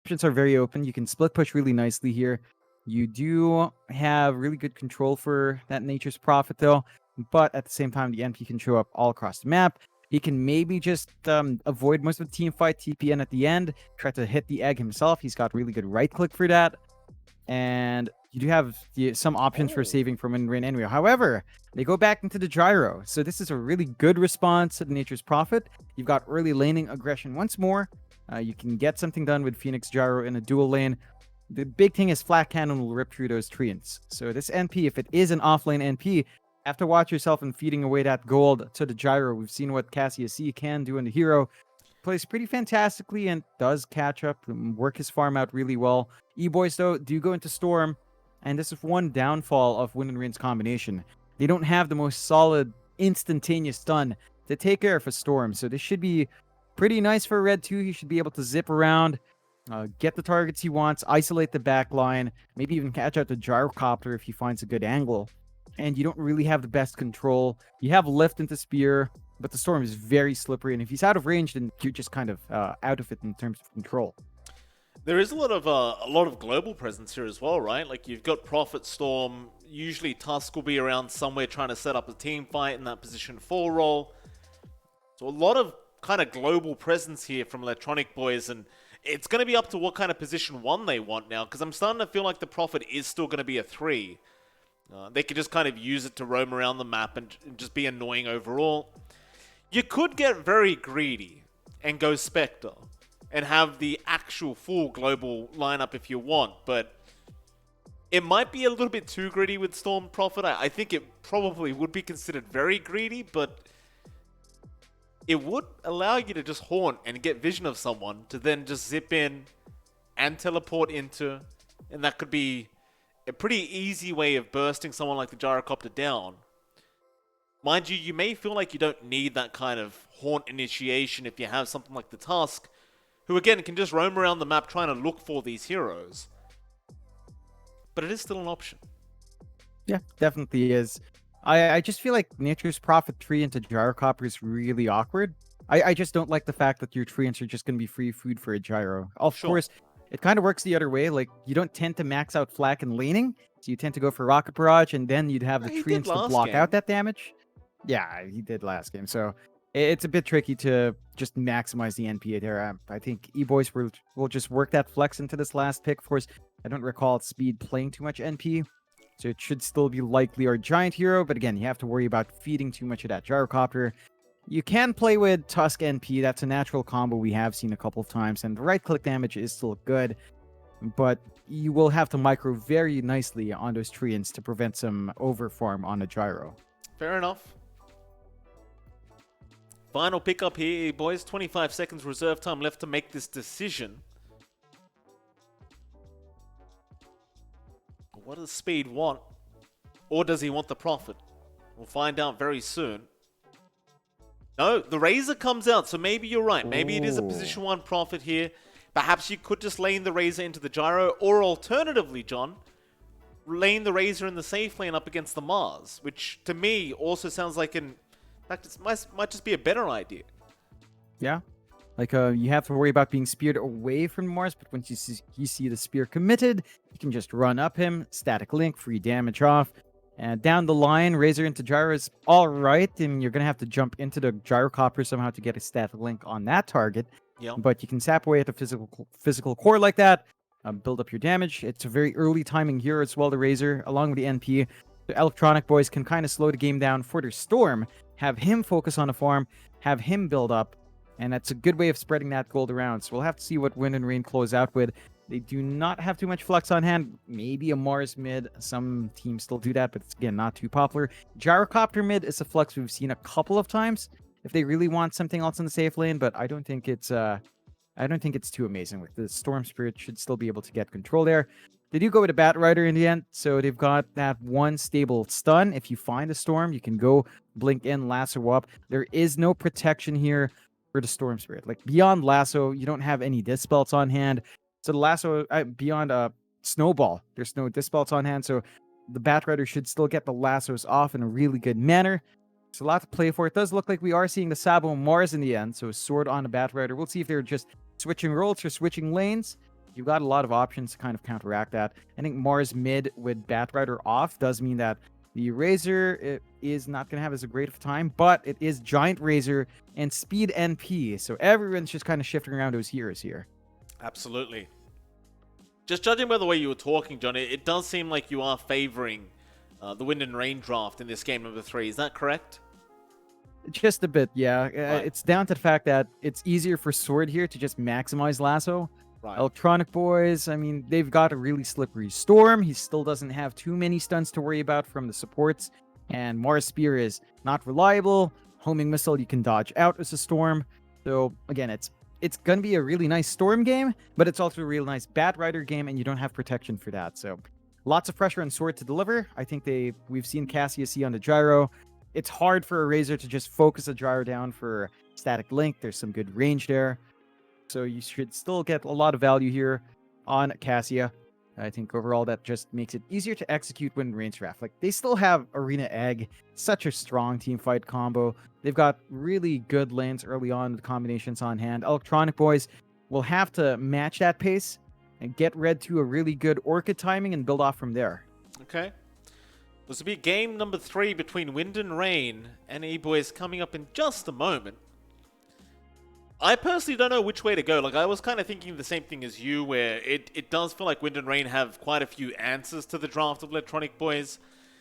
options are very open. You can split push really nicely here. You do have really good control for that Nature's Prophet, though. But at the same time, the NP can show up all across the map. He can maybe just avoid most of the team fight, TPN at the end, try to hit the egg himself. He's got really good right click for that. And you do have some options for saving from in-rain anyway. However, they go back into the gyro. So this is a really good response to the Nature's Prophet. You've got early laning aggression once more. You can get something done with Phoenix Gyro in a dual lane. The big thing is Flat Cannon will rip through those treants. So this NP, if it is an offlane NP, have to watch yourself in feeding away that gold to the gyro. We've seen what Cassius C can do in the hero. Plays pretty fantastically and does catch up and work his farm out really well. Eboys, though, do go into Storm, and this is one downfall of Wind and Rain's combination. They don't have the most solid, instantaneous stun to take care of a Storm, so this should be pretty nice for Red 2. He should be able to zip around, get the targets he wants, isolate the back line, maybe even catch out the Gyrocopter if he finds a good angle. And you don't really have the best control. You have lift into Spear, but the Storm is very slippery, and if he's out of range, then you're just kind of out of it in terms of control. There is a lot of global presence here as well, right? Like you've got Prophet Storm. Usually Tusk will be around somewhere trying to set up a team fight in that position 4 role. So a lot of kind of global presence here from Electronic Boys, and it's going to be up to what kind of position 1 they want now, because I'm starting to feel like the Prophet is still going to be a 3. They could just kind of use it to roam around the map and just be annoying overall. You could get very greedy and go Spectre and have the actual full global lineup if you want, but it might be a little bit too greedy with Storm Prophet. I think it probably would be considered very greedy, but it would allow you to just haunt and get vision of someone to then just zip in and teleport into, and that could be a pretty easy way of bursting someone like the Gyrocopter down. Mind you, you may feel like you don't need that kind of haunt initiation if you have something like the Tusk, who again can just roam around the map trying to look for these heroes. But it is still an option. Yeah, definitely is. I just feel like Nature's Prophet tree into Gyrocopter is really awkward. I just don't like the fact that your treants are just going to be free food for a gyro. Of course, it kind of works the other way. Like, you don't tend to max out flak and laning, so you tend to go for Rocket Barrage, and then you'd have the treants to block out that damage. Yeah, he did last game, so it's a bit tricky to just maximize the NP there. I think Eboys will just work that flex into this last pick. Of course, I don't recall Speed playing too much NP, so it should still be likely our giant hero, but again, you have to worry about feeding too much of that Gyrocopter. You can play with Tusk NP. That's a natural combo we have seen a couple of times, and the right-click damage is still good, but you will have to micro very nicely on those treants to prevent some overfarm on a gyro. Fair enough. Final pickup here, boys. 25 seconds reserve time left to make this decision. What does Speed want? Or does he want the Prophet? We'll find out very soon. No, the Razor comes out, so maybe you're right. Maybe it is a position 1 Prophet here. Perhaps you could just lane the Razor into the gyro, or alternatively, John, lane the Razor in the safe lane up against the Mars, which to me also sounds like it might just be a better idea. Yeah. Like, you have to worry about being speared away from Mars, but once you see the spear committed, you can just run up him, static link, free damage off. And down the line, Razor into Gyro is all right, and you're going to have to jump into the Gyrocopter somehow to get a static link on that target. Yep. But you can sap away at the physical core like that, build up your damage. It's a very early timing here as well, the Razor, along with the NP. The Electronic Boys can kind of slow the game down for their Storm, have him focus on the farm, have him build up, and that's a good way of spreading that gold around. So we'll have to see what Wind and Rain close out with. They do not have too much flex on hand. Maybe a Mars mid. Some teams still do that, but it's, again, not too popular. Gyrocopter mid is a flex we've seen a couple of times if they really want something else in the safe lane, but I don't think it's too amazing. With the Storm Spirit should still be able to get control there. They do go with a Bat Rider in the end, so they've got that one stable stun. If you find a Storm, you can go blink in, lasso up. There is no protection here for the Storm Spirit. Like, beyond lasso, you don't have any dispels on hand. So the lasso, beyond snowball, there's no dispels on hand, so the Bat Rider should still get the lassos off in a really good manner. It's a lot to play for. It does look like we are seeing the Sabo Mars in the end, so a sword on the Bat Rider. We'll see if they're just switching roles or switching lanes. you've got a lot of options to kind of counteract that. I think Mars mid with Batrider off does mean that the Razor is not going to have as a great of a time, but it is Giant Razor and Speed NP, so everyone's just kind of shifting around to his heroes here. Absolutely. Just judging by the way you were talking, John, it does seem like you are favoring the Wind and Rain draft in this game number 3. Is that correct? Just a bit, yeah. Right. It's down to the fact that it's easier for Sword here to just maximize Lasso. Right. Electronic Boys, I mean, they've got a really slippery Storm. He still doesn't have too many stunts to worry about from the supports. And Mars Spear is not reliable. Homing Missile you can dodge out as a Storm. So, again, it's going to be a really nice Storm game, but it's also a really nice Batrider game, and you don't have protection for that. So, lots of pressure on Sword to deliver. I think we've seen Cassia see on the Gyro. It's hard for a Razor to just focus a Gyro down for static link. There's some good range there. So you should still get a lot of value here on Cassia. I think overall that just makes it easier to execute when range draft. Like, they still have Arena Egg, such a strong team fight combo. They've got really good lanes early on with combinations on hand. Electronic Boys will have to match that pace and get red to a really good Orchid timing and build off from there. Okay. This will be game number 3 between Wind and Rain and Eboys coming up in just a moment. I personally don't know which way to go. Like, I was kind of thinking the same thing as you, where it does feel like Wind and Rain have quite a few answers to the draft of Electronic Boys.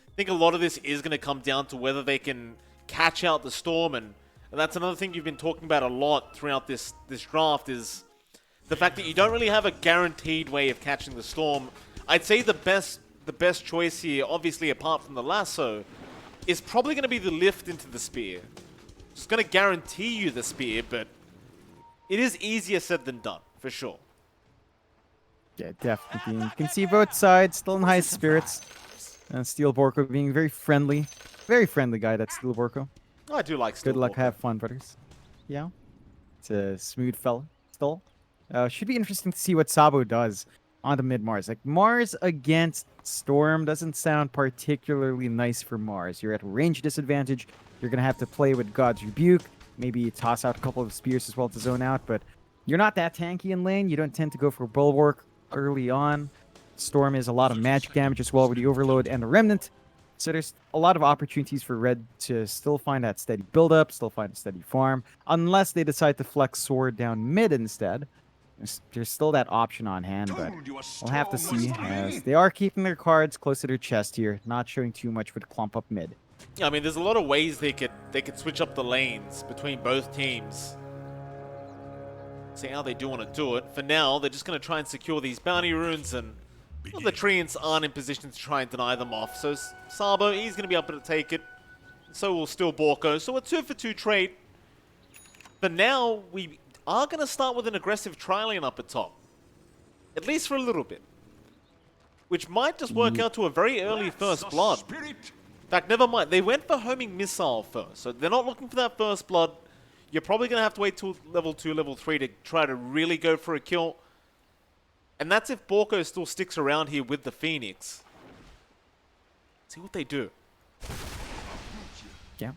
I think a lot of this is going to come down to whether they can catch out the Storm, and that's another thing you've been talking about a lot throughout this draft, is the fact that you don't really have a guaranteed way of catching the Storm. I'd say the best choice here, obviously apart from the Lasso, is probably going to be the lift into the Spear. It's going to guarantee you the Spear, but it is easier said than done, for sure. Yeah, definitely. You can see both sides still in high spirits. Steel Borko being very friendly guy, that's Steel Borko. Oh, I do like Steel Good luck, Borko. have fun, brothers. Yeah, it's a smooth fella still. Should be interesting to see what Sabo does on the mid Mars. Like, Mars against Storm doesn't sound particularly nice for Mars. You're at a range disadvantage. You're gonna have to play with God's Rebuke. Maybe toss out a couple of spears as well to zone out, but you're not that tanky in lane. You don't tend to go for Bulwark early on. Storm is a lot of magic damage as well with the Overload and the Remnant. So there's a lot of opportunities for Red to still find that steady build-up, still find a steady farm, unless they decide to flex Sword down mid instead. There's still that option on hand, but we'll have to see, as they are keeping their cards close to their chest here, not showing too much with Clump up mid. Yeah, I mean, there's a lot of ways they could switch up the lanes between both teams. See how they do want to do it. For now, they're just going to try and secure these bounty runes, and well, the Treants aren't in position to try and deny them off. So Sabo, he's going to be able to take it. So will Steel Borko. So a 2-for-2 trade. But now we are going to start with an aggressive tri-lane up at top. At least for a little bit. Which might just work out to a very early first blood. In fact, never mind. They went for homing missile first, so they're not looking for that first blood. You're probably going to have to wait till level 2, level 3 to try to really go for a kill. And that's if Borko still sticks around here with the Phoenix. See what they do. Yeah.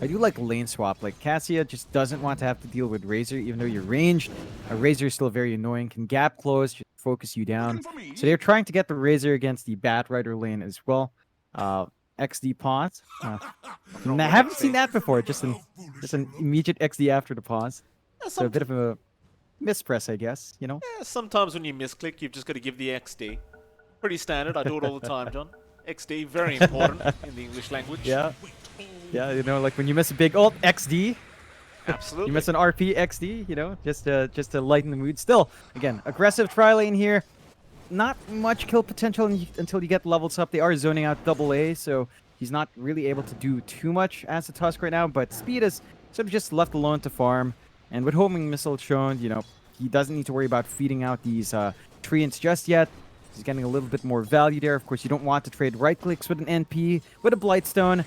I do like lane swap. Like, Cassia just doesn't want to have to deal with Razor, even though you're ranged. A Razor is still very annoying, can gap close, just focus you down. So they're trying to get the Razor against the Batrider lane as well. XD pause. I haven't seen that before. Just an immediate XD after the pause. Yeah, so a bit of a mispress, I guess. You know. Yeah, sometimes when you misclick, you've just got to give the XD. Pretty standard. I do it all the time, John. XD, very important in the English language. Yeah. Yeah, you know, like when you miss a big ult, XD. Absolutely. You miss an RP, XD. You know, just to lighten the mood. Still, again, aggressive tri lane here. Not much kill potential until you get levels up. They are zoning out AA, so he's not really able to do too much as a Tusk right now, but Speed is sort of just left alone to farm. And with Homing Missile shown, you know, he doesn't need to worry about feeding out these Treants just yet. He's getting a little bit more value there. Of course, you don't want to trade right clicks with an NP. With a Blightstone,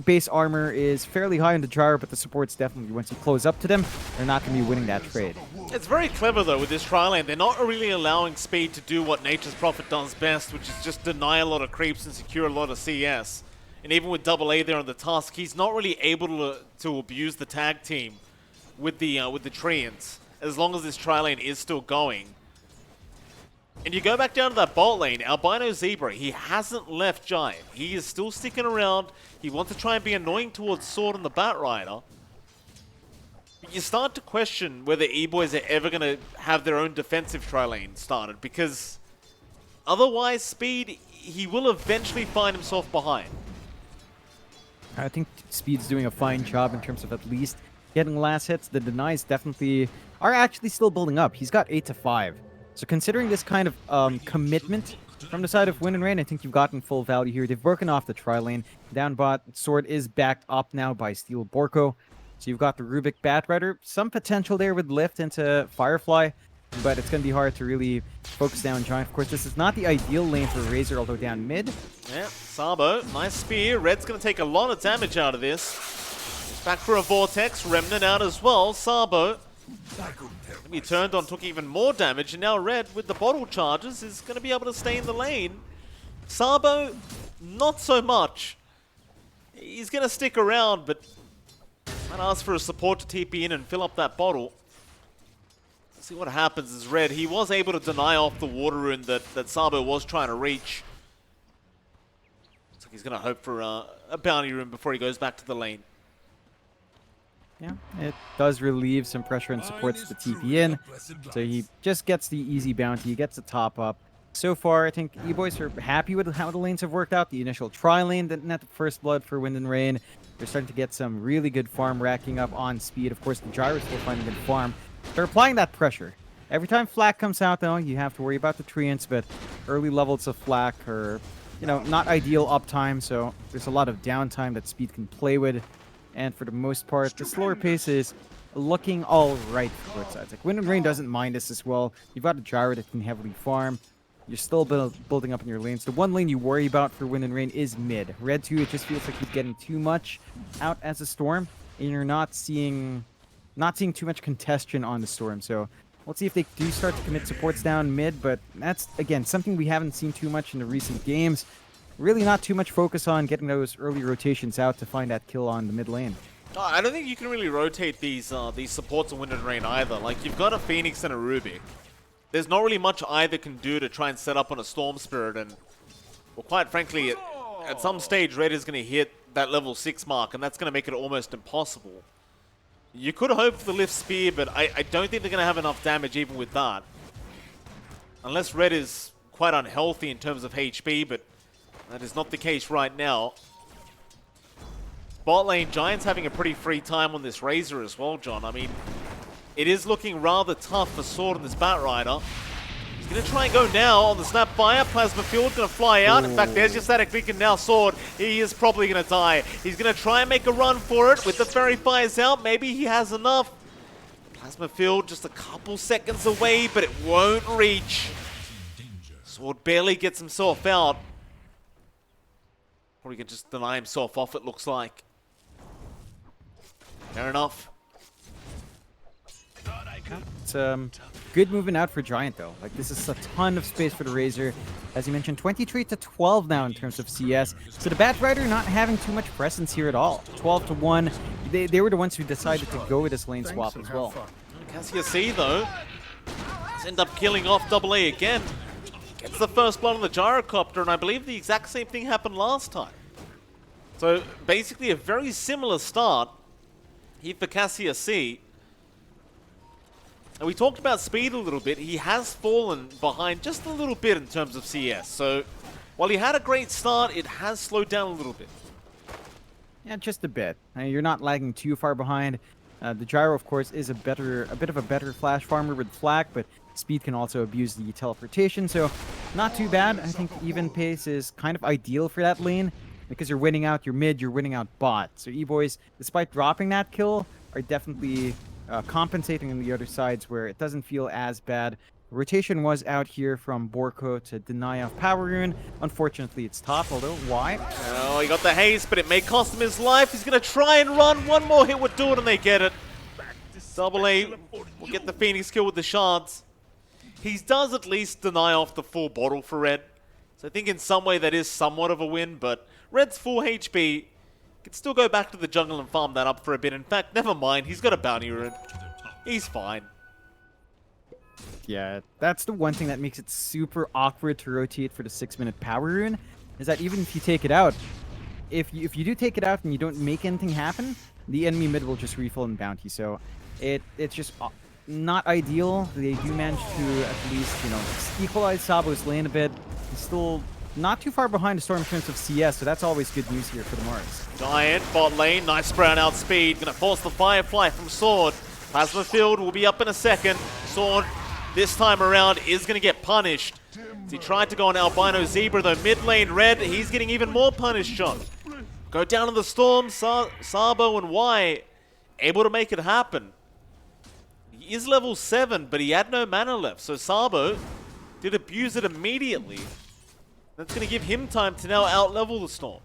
base armor is fairly high on the Gyro, but the supports definitely, once you close up to them, they're not going to be winning that trade. It's very clever, though, with this tri-lane. They're not really allowing Speed to do what Nature's Prophet does best, which is just deny a lot of creeps and secure a lot of CS. And even with AA there on the Tusk, he's not really able to abuse the tag team with the Treants, as long as this tri-lane is still going. And you go back down to that bot lane, Albino Zebra, he hasn't left Giant. He is still sticking around. He wants to try and be annoying towards Sword and the Batrider. You start to question whether Eboys are ever going to have their own defensive tri-lane started, because otherwise, Speed, he will eventually find himself behind. I think Speed's doing a fine job in terms of at least getting last hits. The denies definitely are actually still building up. He's got 8 to 5. So considering this kind of commitment from the side of Wind and Rain, I think you've gotten full value here. They've broken off the tri-lane. Down bot, Sword is backed up now by Steel Borko. So you've got the Rubik Batrider. Some potential there with Lift into Firefly, but it's going to be hard to really focus down Giant. Of course, this is not the ideal lane for Razor, although down mid. Yeah, Sabo, nice spear. Red's going to take a lot of damage out of this. Back for a Vortex, Remnant out as well. Sabo, he turned on, took even more damage, and now Red, with the bottle charges, is going to be able to stay in the lane. Sabo, not so much. He's going to stick around, but might ask for a support to TP in and fill up that bottle. See what happens is Red, he was able to deny off the water rune that Sabo was trying to reach. Looks like he's going to hope for a bounty rune before he goes back to the lane. Yeah, it does relieve some pressure and supports the TP in. So he just gets the easy bounty, he gets the top up. So far, I think Eboys are happy with how the lanes have worked out. The initial tri-lane, the net first blood for Wind and Rain. They're starting to get some really good farm racking up on Speed. Of course, the Gyro still finding good farm. They're applying that pressure. Every time Flak comes out, though, you have to worry about the treants, but early levels of Flak are, you know, not ideal uptime, so there's a lot of downtime that Speed can play with. And for the most part, the slower pace is looking all right for both sides. Like, Wind and Rain doesn't mind this as well. You've got a Gyro that can heavily farm. You're still building up in your lanes. The one lane you worry about for Wind and Rain is mid. Red 2, it just feels like he's getting too much out as a Storm, and you're not seeing too much congestion on the Storm. So let's see if they do start to commit supports down mid, but that's, again, something we haven't seen too much in the recent games. Really not too much focus on getting those early rotations out to find that kill on the mid lane. I don't think you can really rotate these supports of Wind and Rain either. Like, you've got a Phoenix and a Rubik. There's not really much either can do to try and set up on a Storm Spirit, and, well, quite frankly, at some stage, Red is going to hit that level 6 mark, and that's going to make it almost impossible. You could hope for the Lift Spear, but I don't think they're going to have enough damage even with that. Unless Red is quite unhealthy in terms of HP, but that is not the case right now. Bot lane, Giants having a pretty free time on this Razor as well, John. I mean, it is looking rather tough for Sword and this Batrider. He's going to try and go now on the Snapfire. Plasma Field going to fly out. In fact, there's your Static Beacon now. Sword, he is probably going to die. He's going to try and make a run for it with the Fairy Fires out. Maybe he has enough. Plasma Field just a couple seconds away, but it won't reach. Sword barely gets himself out. Probably can just deny himself off, it looks like. Fair enough. It's good moving out for Giant, though. Like, this is a ton of space for the Razor. As you mentioned, 23 to 12 now in terms of CS. So the Batrider not having too much presence here at all. 12 to 1. They were the ones who decided to go with this lane swap as well. Cassia C, though, end up killing off AA again. Gets the first blood on the Gyrocopter, and I believe the exact same thing happened last time. So basically a very similar start here for Cassia C. And we talked about Speed a little bit. He has fallen behind just a little bit in terms of CS. So while he had a great start, it has slowed down a little bit. Yeah, just a bit. You're not lagging too far behind. The Gyro, of course, is a bit of a better flash farmer with Flak, but Speed can also abuse the teleportation, so not too bad. I think even pace is kind of ideal for that lane because you're winning out your mid, you're winning out bot. So Eboys, despite dropping that kill, are definitely compensating on the other sides where it doesn't feel as bad. Rotation was out here from Borko to deny off Power Rune. Unfortunately, it's top, although why? Oh, he got the haste, but it may cost him his life. He's going to try and run. One more hit would do it, and they get it. AA will get the Phoenix kill with the shards. He does at least deny off the full bottle for Red. So I think in some way that is somewhat of a win, but Red's full HP. Can still go back to the jungle and farm that up for a bit. In fact, never mind. He's got a bounty rune. He's fine. Yeah, that's the one thing that makes it super awkward to rotate for the 6-minute power rune, is that even if you take it out, if you do take it out and you don't make anything happen, the enemy mid will just refill in bounty. So it's just not ideal. They do manage to at least, you know, equalize Sabo's lane a bit. He's still not too far behind the Storm in terms of CS, so that's always good news here for the Mars. Giant, bot lane, nice brown out speed. Gonna force the Firefly from Sword. Plasma Field will be up in a second. Sword, this time around, is gonna get punished. He tried to go on Albino Zebra, though mid lane red, he's getting even more punished, John. Go down in the Storm, Sabo and Y, able to make it happen. He is level 7, but he had no mana left, so Sabo did abuse it immediately. That's going to give him time to now out-level the Storm.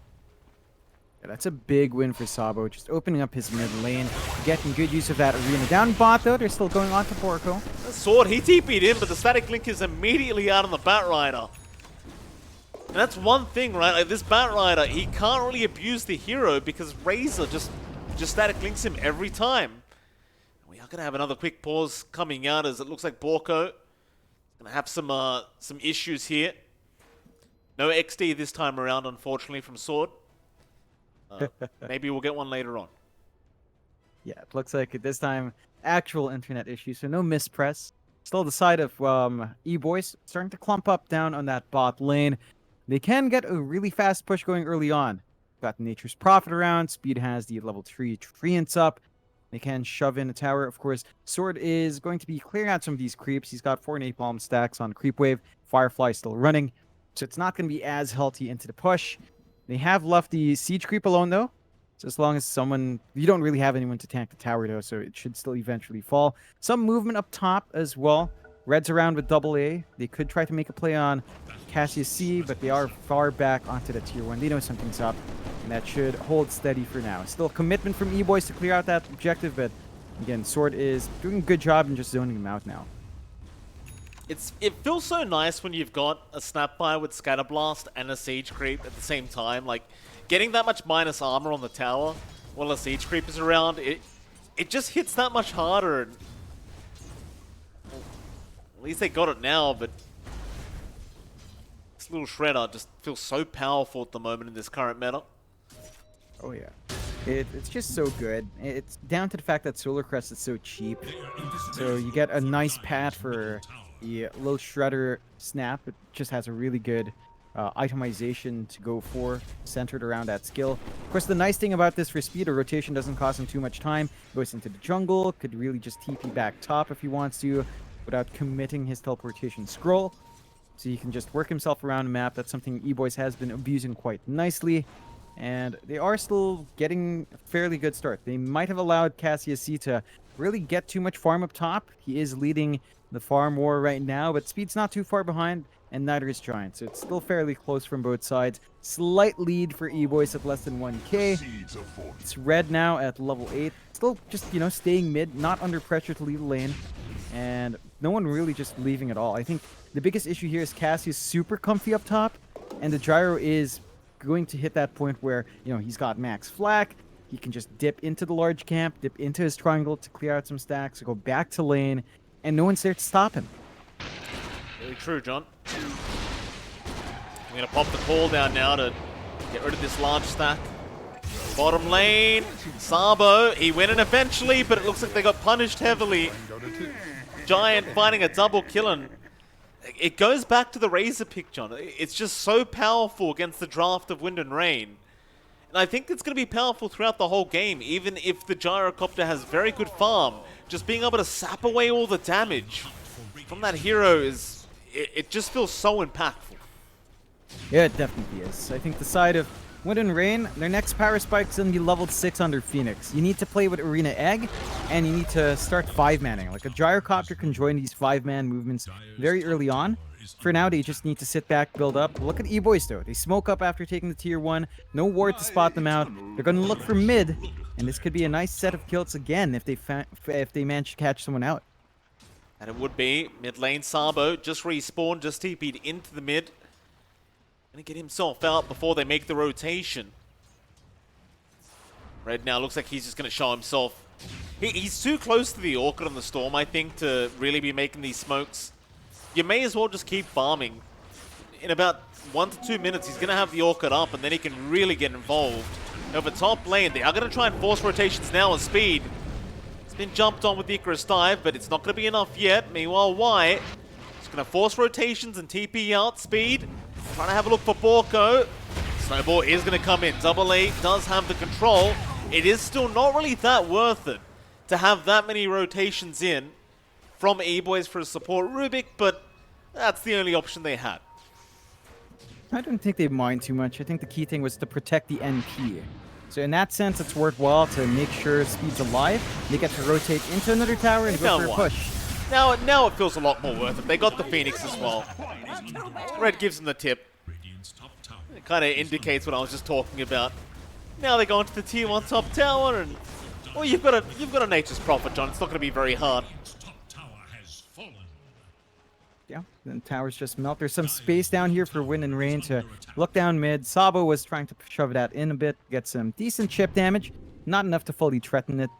Yeah, that's a big win for Sabo, just opening up his mid lane, getting good use of that arena. Down bot, though, they're still going on to Porco. Sword, he TP'd in, but the Static Link is immediately out on the Batrider. And that's one thing, right? Like, this Batrider, he can't really abuse the hero because Razor just Static Links him every time. We are going to have another quick pause coming out as it looks like Porco is going to have some issues here. No XD this time around, unfortunately, from Sword. Maybe we'll get one later on. Yeah, it looks like at this time, actual internet issue, so no mispress. Still the side of Eboys starting to clump up down on that bot lane. They can get a really fast push going early on. Got Nature's Prophet around. Speed has the level 3 Treants up. They can shove in a tower. Of course, Sword is going to be clearing out some of these creeps. He's got 4 napalm stacks on Creep Wave. Firefly still running. So it's not going to be as healthy into the push. They have left the Siege Creep alone, though. So as long as someone... You don't really have anyone to tank the tower, though, so it should still eventually fall. Some movement up top as well. Red's around with double A. They could try to make a play on Cassius C, but they are far back onto the tier 1. They know something's up, and that should hold steady for now. Still commitment from Eboys to clear out that objective, but again, Sword is doing a good job in just zoning them out now. It feels so nice when you've got a Snapfire with Scatterblast and a Siege Creep at the same time. Like, getting that much minus armor on the tower while a Siege Creep is around, it just hits that much harder. And, well, at least they got it now, but this little Shredder just feels so powerful at the moment in this current meta. Oh yeah. It's just so good. It's down to the fact that Solar Crest is so cheap. So you get a nice pad for the little Shredder snap. It just has a really good itemization to go for, centered around that skill. Of course, the nice thing about this for speed, a rotation doesn't cost him too much time. Goes into the jungle, could really just TP back top if he wants to, without committing his teleportation scroll. So he can just work himself around the map. That's something Eboys has been abusing quite nicely. And they are still getting a fairly good start. They might have allowed Cassius C to really get too much farm up top. He is leading the farm war right now, but Speed's not too far behind, and neither is Giant. So it's still fairly close from both sides. Slight lead for Eboys at less than 1k. It's Red now at level 8. Still just, you know, staying mid, not under pressure to lead the lane. And no one really just leaving at all. I think the biggest issue here is Cassius super comfy up top, and the Gyro is going to hit that point where, you know, he's got max flak. He can just dip into the large camp, dip into his triangle to clear out some stacks, go back to lane, and no one's there to stop him. Very true, John. I'm going to pop the call down now to get rid of this large stack. Bottom lane, Sabo, he went in eventually, but it looks like they got punished heavily. Giant finding a double kill, and it goes back to the Razor pick, John. It's just so powerful against the draft of Wind and Rain. And I think it's going to be powerful throughout the whole game, even if the Gyrocopter has very good farm. Just being able to sap away all the damage from that hero is... It just feels so impactful. Yeah, it definitely is. I think the side of Wind and Rain, their next power spike is going to be leveled 6 under Phoenix. You need to play with Arena Egg, and you need to start 5-manning. Like, a Gyrocopter can join these 5-man movements very early on. For now, they just need to sit back, build up. Look at Eboys, though. They smoke up after taking the tier 1. No ward to spot them out. They're going to look for mid, and this could be a nice set of kills again if they manage to catch someone out. And it would be mid lane Sabo, just respawned, just TP'd into the mid. Gonna get himself out before they make the rotation. Red now looks like he's just gonna show himself. He's too close to the Orchid on the Storm, I think, to really be making these smokes. you may as well just keep farming. In about 1 to 2 minutes, he's going to have the Orchid up, and then he can really get involved. Over top lane, they are going to try and force rotations now with speed. It's been jumped on with the Icarus dive, but it's not going to be enough yet. Meanwhile, Wyatt is going to force rotations and TP out speed. Trying to have a look for Borko. Snowball is going to come in. Double A does have the control. It is still not really that worth it to have that many rotations in from Eboys for a support Rubik, but that's the only option they had. I don't think they mind too much. I think the key thing was to protect the NP. So in that sense, it's worthwhile to make sure Speed's alive. They get to rotate into another tower and go for a push. Now it feels a lot more worth it. They got the Phoenix as well. Red gives them the tip. It kind of indicates what I was just talking about. Now they go into the tier 1 top tower, and well, you've got a Nature's Prophet, John. It's not going to be very hard. Yeah, then towers just melt. There's some space down here for Wind and Rain to look down mid. Sabo was trying to shove that in a bit, get some decent chip damage. Not enough to fully threaten it.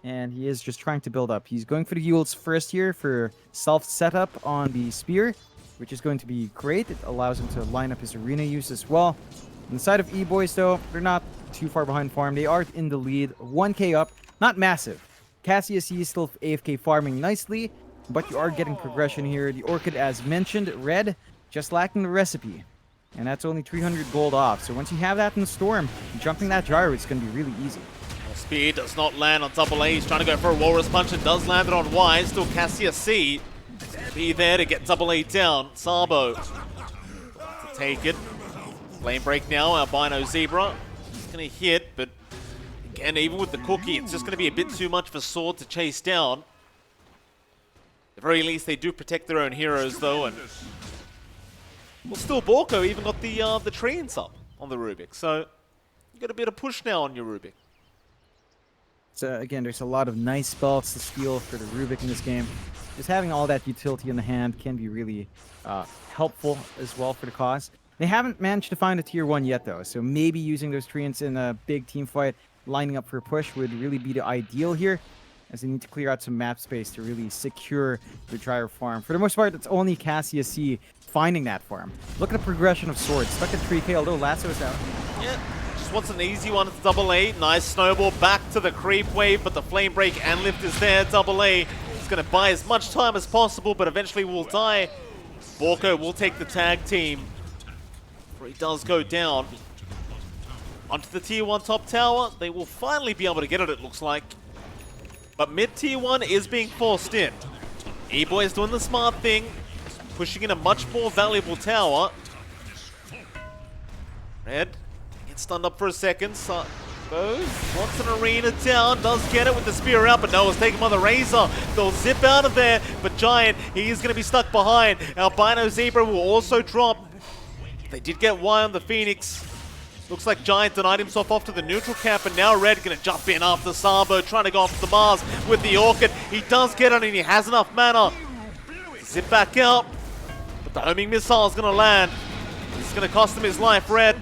And he is just trying to build up. He's going for the Yules first here for self-setup on the Spear, which is going to be great. It allows him to line up his arena use as well. On the side of Eboys, though, they're not too far behind farm. They are in the lead. 1k up. Not massive. Cassius is still AFK farming nicely, but you are getting progression here. The Orchid, as mentioned, red, just lacking the recipe. And that's only 300 gold off. So once you have that in the Storm, jumping that gyro, it's going to be really easy. Speed does not land on Double A. He's trying to go for a Walrus Punch and does land it on Y. Still Cassius C. Be there to get Double A down. Sabo to take it. Lane break now, Albino Zebra. He's going to hit, but again, even with the cookie, it's just going to be a bit too much for Sword to chase down. At the very least, they do protect their own heroes, though, and well, still Borko even got the treants up on the Rubik, so you got a bit of push now on your Rubik. So again, there's a lot of nice spells to steal for the Rubik in this game. Just having all that utility in the hand can be really helpful as well for the cause. They haven't managed to find a tier 1 yet, though, so maybe using those treants in a big team fight, lining up for a push would really be the ideal here, as they need to clear out some map space to really secure the gyro farm. For the most part, it's only Cassius C finding that farm. Look at the progression of Sword. Stuck at 3k, although Lasso's out. Yeah, just wants an easy one. It's Double A. Nice snowball back to the creep wave, but the flame break and lift is there. Double A is going to buy as much time as possible, but eventually will die. Borko will take the tag team. He does go down. Onto the tier 1 top tower. They will finally be able to get it looks like. But mid tier 1 is being forced in. E-Boy is doing the smart thing, pushing in a much more valuable tower. Red gets stunned up for a second. So goes, wants an arena down, does get it with the spear out, but no, it's taken by the Razor. They'll zip out of there, but Giant, he is going to be stuck behind. Albino Zebra will also drop. They did get Y on the Phoenix. Looks like Giant denied himself off to the neutral camp, and now Red going to jump in after Sabo, trying to go off the Mars with the Orchid. He does get it, and he has enough mana. Zip back out, but the homing missile is going to land. It's going to cost him his life. Red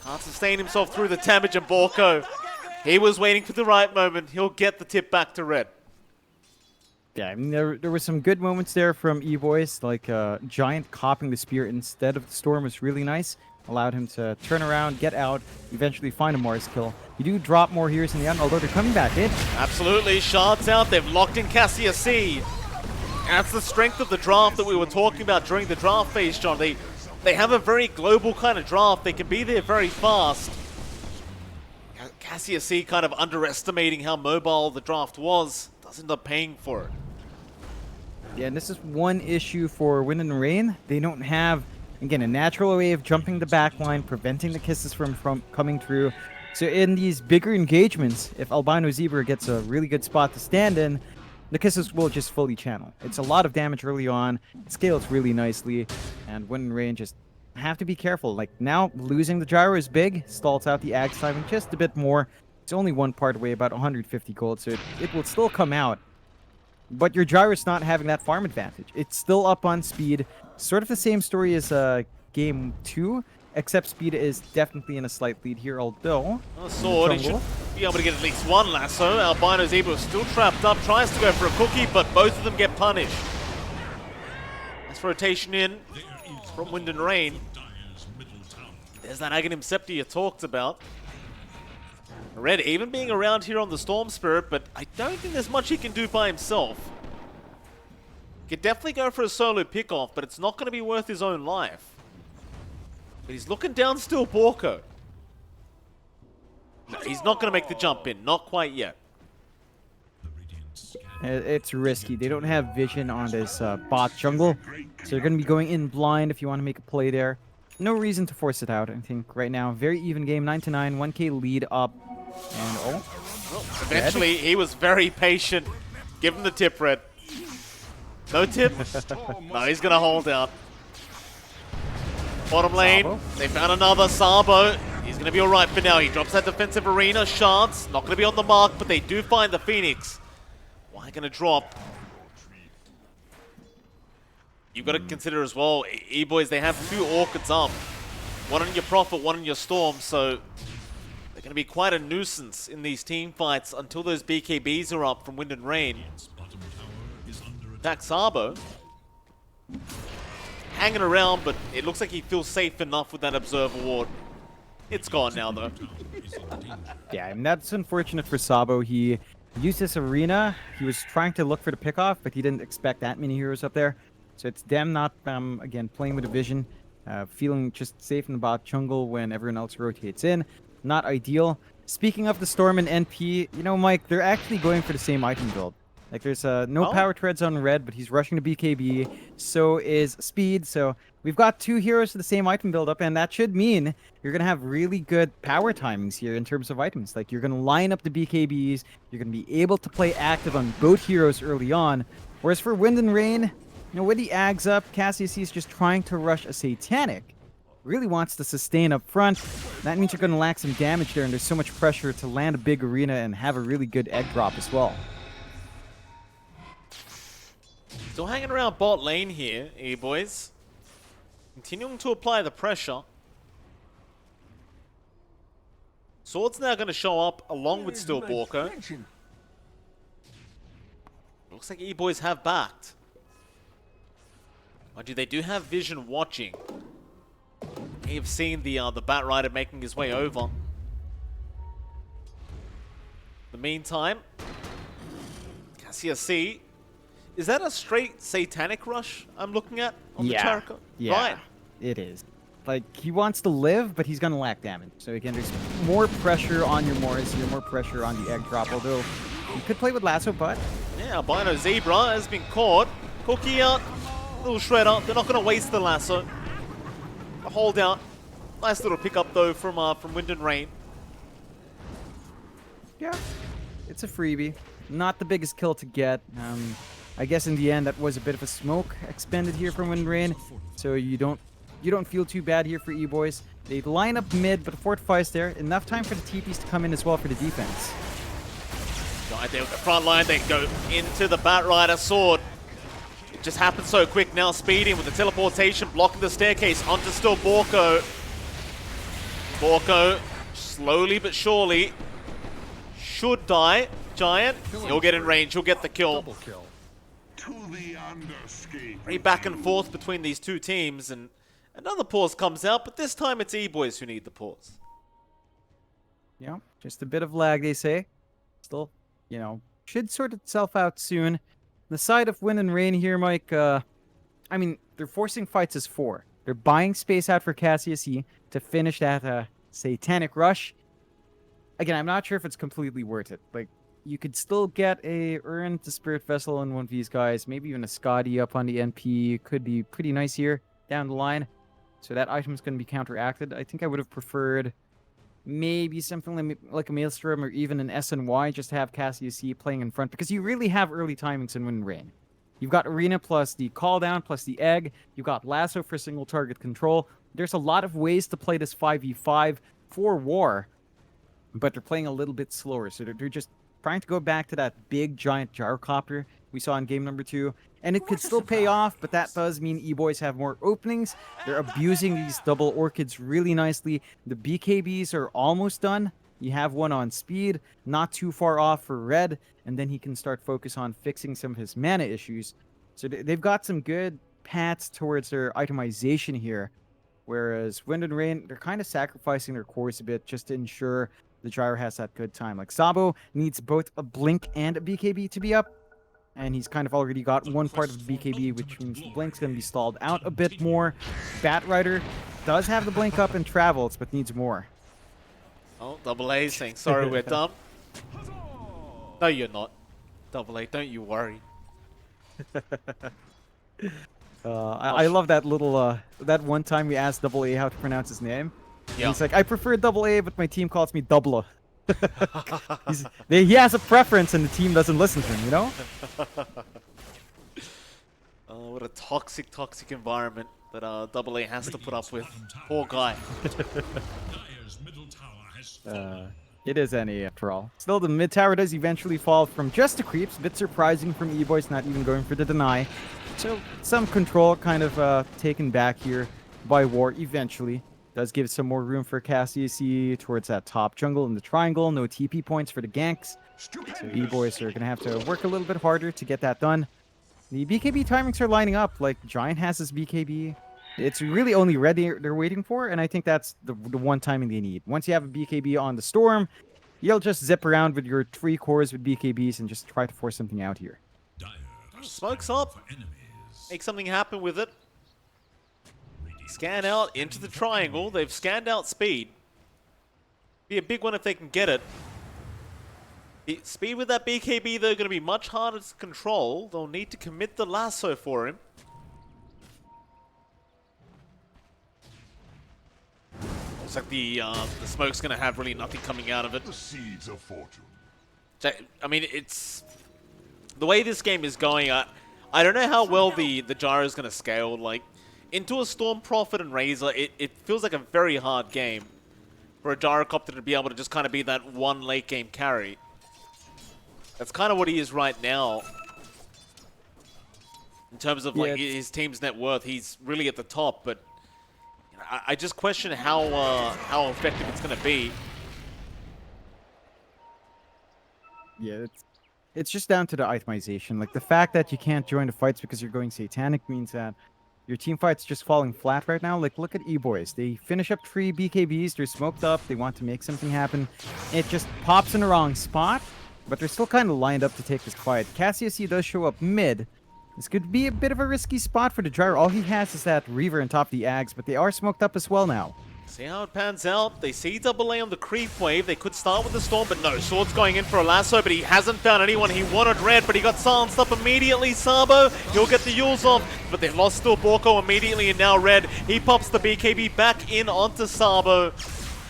can't sustain himself through the damage, and Borko, he was waiting for the right moment. He'll get the tip back to Red. Yeah, I mean, there were some good moments there from E-Boys, like Giant copping the spear instead of the Storm was really nice. Allowed him to turn around, get out, eventually find a Mars kill. You do drop more heroes in the end, although they're coming back in. Absolutely, shards out, they've locked in Cassius C. That's the strength of the draft that we were talking about during the draft phase, John. They have a very global kind of draft. They can be there very fast. Cassius C kind of underestimating how mobile the draft was. Does end up paying for it. Yeah, and this is one issue for Wind and Rain. They don't have, again, a natural way of jumping the backline, preventing the kisses from coming through. So in these bigger engagements, if Albino Zebra gets a really good spot to stand in, the kisses will just fully channel. It's a lot of damage early on, it scales really nicely, and Wind and Rain just have to be careful. Like now, losing the gyro is big, stalls out the Axe timing just a bit more. It's only one part away, about 150 gold, so it will still come out. But your gyro's not having that farm advantage. It's still up on speed. Sort of the same story as game 2, except speed is definitely in a slight lead here, although... Sword, he should be able to get at least one lasso. Albino Zebra is still trapped up, tries to go for a cookie, but both of them get punished. Nice rotation in from Wind and Rain. There's that Aghanim Scepter you talked about. Red even being around here on the Storm Spirit, but I don't think there's much he can do by himself. Could definitely go for a solo pickoff, but it's not going to be worth his own life. But he's looking down still, Borko. No, he's not going to make the jump in. Not quite yet. It's risky. They don't have vision on this bot jungle, so they're going to be going in blind if you want to make a play there. No reason to force it out, I think, right now. Very even game, 9-9, 1k lead up. And well, eventually, he was very patient. Give him the tip, Red. No tip? No, he's going to hold out. Bottom lane, Sabo. They found another Sabo. He's going to be alright for now. He drops that defensive arena. Shards, not going to be on the mark, but they do find the Phoenix. Why going to drop? You've got to consider as well, Eboys, they have 2 Orchids up. One on your Prophet, one on your Storm, so they're going to be quite a nuisance in these team fights until those BKBs are up from Wind and Rain. Attack Sabo. Hanging around, but it looks like he feels safe enough with that Observer Ward. It's gone now, though. yeah, and that's unfortunate for Sabo. He used this arena. He was trying to look for the pickoff, but he didn't expect that many heroes up there. So it's them not, again, playing with a vision, feeling just safe in the bot jungle when everyone else rotates in. Not ideal. Speaking of the Storm and NP, you know, Mike, they're actually going for the same item build. Like, there's no power treads on Red, but he's rushing to BKB. So is Speed. So we've got 2 heroes to the same item build up, and that should mean you're going to have really good power timings here in terms of items. Like, you're going to line up the BKBs. You're going to be able to play active on both heroes early on. Whereas for Wind and Rain, you know, with the Ags up, Cassius is just trying to rush a Satanic. Really wants to sustain up front. That means you're going to lack some damage there, and there's so much pressure to land a big arena and have a really good egg drop as well. Still hanging around bot lane here, Eboys. Continuing to apply the pressure. Sword's now going to show up along with Still Borko. Looks like Eboys have backed. Mind you, they do have vision watching. They have seen the Bat Rider making his way over. In the meantime, Cassius C. Is that a straight Satanic rush I'm looking at on the Charika? Yeah, right. It is. Like, he wants to live, but he's going to lack damage. So again, there's more pressure on your Morris here, more pressure on the egg drop, although you could play with Lasso, but... Yeah, Albino Zebra has been caught. Cookie out, little shredder. They're not going to waste the Lasso. A hold out. Nice little pickup, though, from Wind and Rain. Yeah, it's a freebie. Not the biggest kill to get. I guess in the end that was a bit of a smoke expended here from Wind and Rain, so you don't feel too bad here for Eboys. They line up mid, but Fortify's there. Enough time for the TPs to come in as well for the defense. Right there with the front line, they go into the Bat Rider Sword. It just happens so quick now, speeding with the teleportation, blocking the staircase onto Still Borko. Borko, slowly but surely, should die. Giant, he'll get in range, he'll get the kill. Double kill. Very back and forth between these 2 teams, and another pause comes out, but this time it's Eboys who need the pause. Yeah, just a bit of lag, they say. Still, you know, should sort itself out soon. The side of Wind and Rain here, Mike, I mean, they're forcing fights as 4. They're buying space out for Cassius E to finish that Satanic rush. Again, I'm not sure if it's completely worth it. Like, you could still get a Urn to Spirit Vessel in one of these guys. Maybe even a Scotty up on the NP. Could be pretty nice here down the line. So that item's going to be counteracted. I think I would have preferred maybe something like a Maelstrom or even an SNY just to have Cassius E playing in front. Because you really have early timings in Wind and Rain. You've got Arena plus the Call Down plus the Egg. You've got Lasso for single target control. There's a lot of ways to play this 5v5 for War. But they're playing a little bit slower. So they're just trying to go back to that big giant gyrocopter we saw in game number 2. And it could still pay off, but that does mean Eboys have more openings. They're abusing these double Orchids really nicely. The BKBs are almost done. You have one on speed, not too far off for Red, and then he can start focus on fixing some of his mana issues. So they've got some good paths towards their itemization here. Whereas Wind and Rain, they're kind of sacrificing their cores a bit just to ensure the Gyro has that good time. Like Sabo needs both a Blink and a BKB to be up. And he's kind of already got one part of the BKB, which means the Blink's going to be stalled out a bit more. Batrider does have the Blink up and travels, but needs more. Oh, Double A saying, sorry, we're dumb. No, you're not. Double A, don't you worry. I love that little, that one time we asked Double A how to pronounce his name. Yeah. He's like, I prefer Double A, but my team calls me Double A. He has a preference and the team doesn't listen to him, you know? Oh, what a toxic, toxic environment that Double A has to put up with. Poor guy. It is NA after all. Still, the mid tower does eventually fall from just the creeps. A bit surprising from Eboys not even going for the deny. So some control kind of taken back here by War eventually. Does give some more room for Cassius towards that top jungle in the triangle. No TP points for the ganks. So Eboys are going to have to work a little bit harder to get that done. The BKB timings are lining up. Like, Giant has his BKB. It's really only Red they're waiting for, and I think that's the one timing they need. Once you have a BKB on the Storm, you'll just zip around with your 3 cores with BKBs and just try to force something out here. Smokes up. Make something happen with it. Scan out into the triangle. They've scanned out speed. Be a big one if they can get it. Speed with that BKB, though, going to be much harder to control. They'll need to commit the lasso for him. Looks like the smoke's going to have really nothing coming out of it. The seeds of fortune. I mean, it's... The way this game is going, I don't know how well the Gyro is going to scale. Like, into a Storm Prophet and Razor, it feels like a very hard game for a Gyrocopter to be able to just kind of be that one late game carry. That's kind of what he is right now. In terms of like his team's net worth, he's really at the top, but I just question how effective it's going to be. Yeah, it's just down to the itemization. Like, the fact that you can't join the fights because you're going Satanic means that your team fight's just falling flat right now. Like, look at Eboys. They finish up 3 BKBs. They're smoked up. They want to make something happen. It just pops in the wrong spot, but they're still kind of lined up to take this fight. Cassius does show up mid. This could be a bit of a risky spot for the Gyro. All he has is that Reaver on top of the Ags, but they are smoked up as well now. See how it pans out. They see Double A on the creep wave. They could start with the Storm, but no. Sword's going in for a lasso, but he hasn't found anyone. He wanted Red, but he got silenced up immediately. Sabo, he'll get the Yules off, but they've lost still Borko immediately, and now Red. He pops the BKB back in onto Sabo.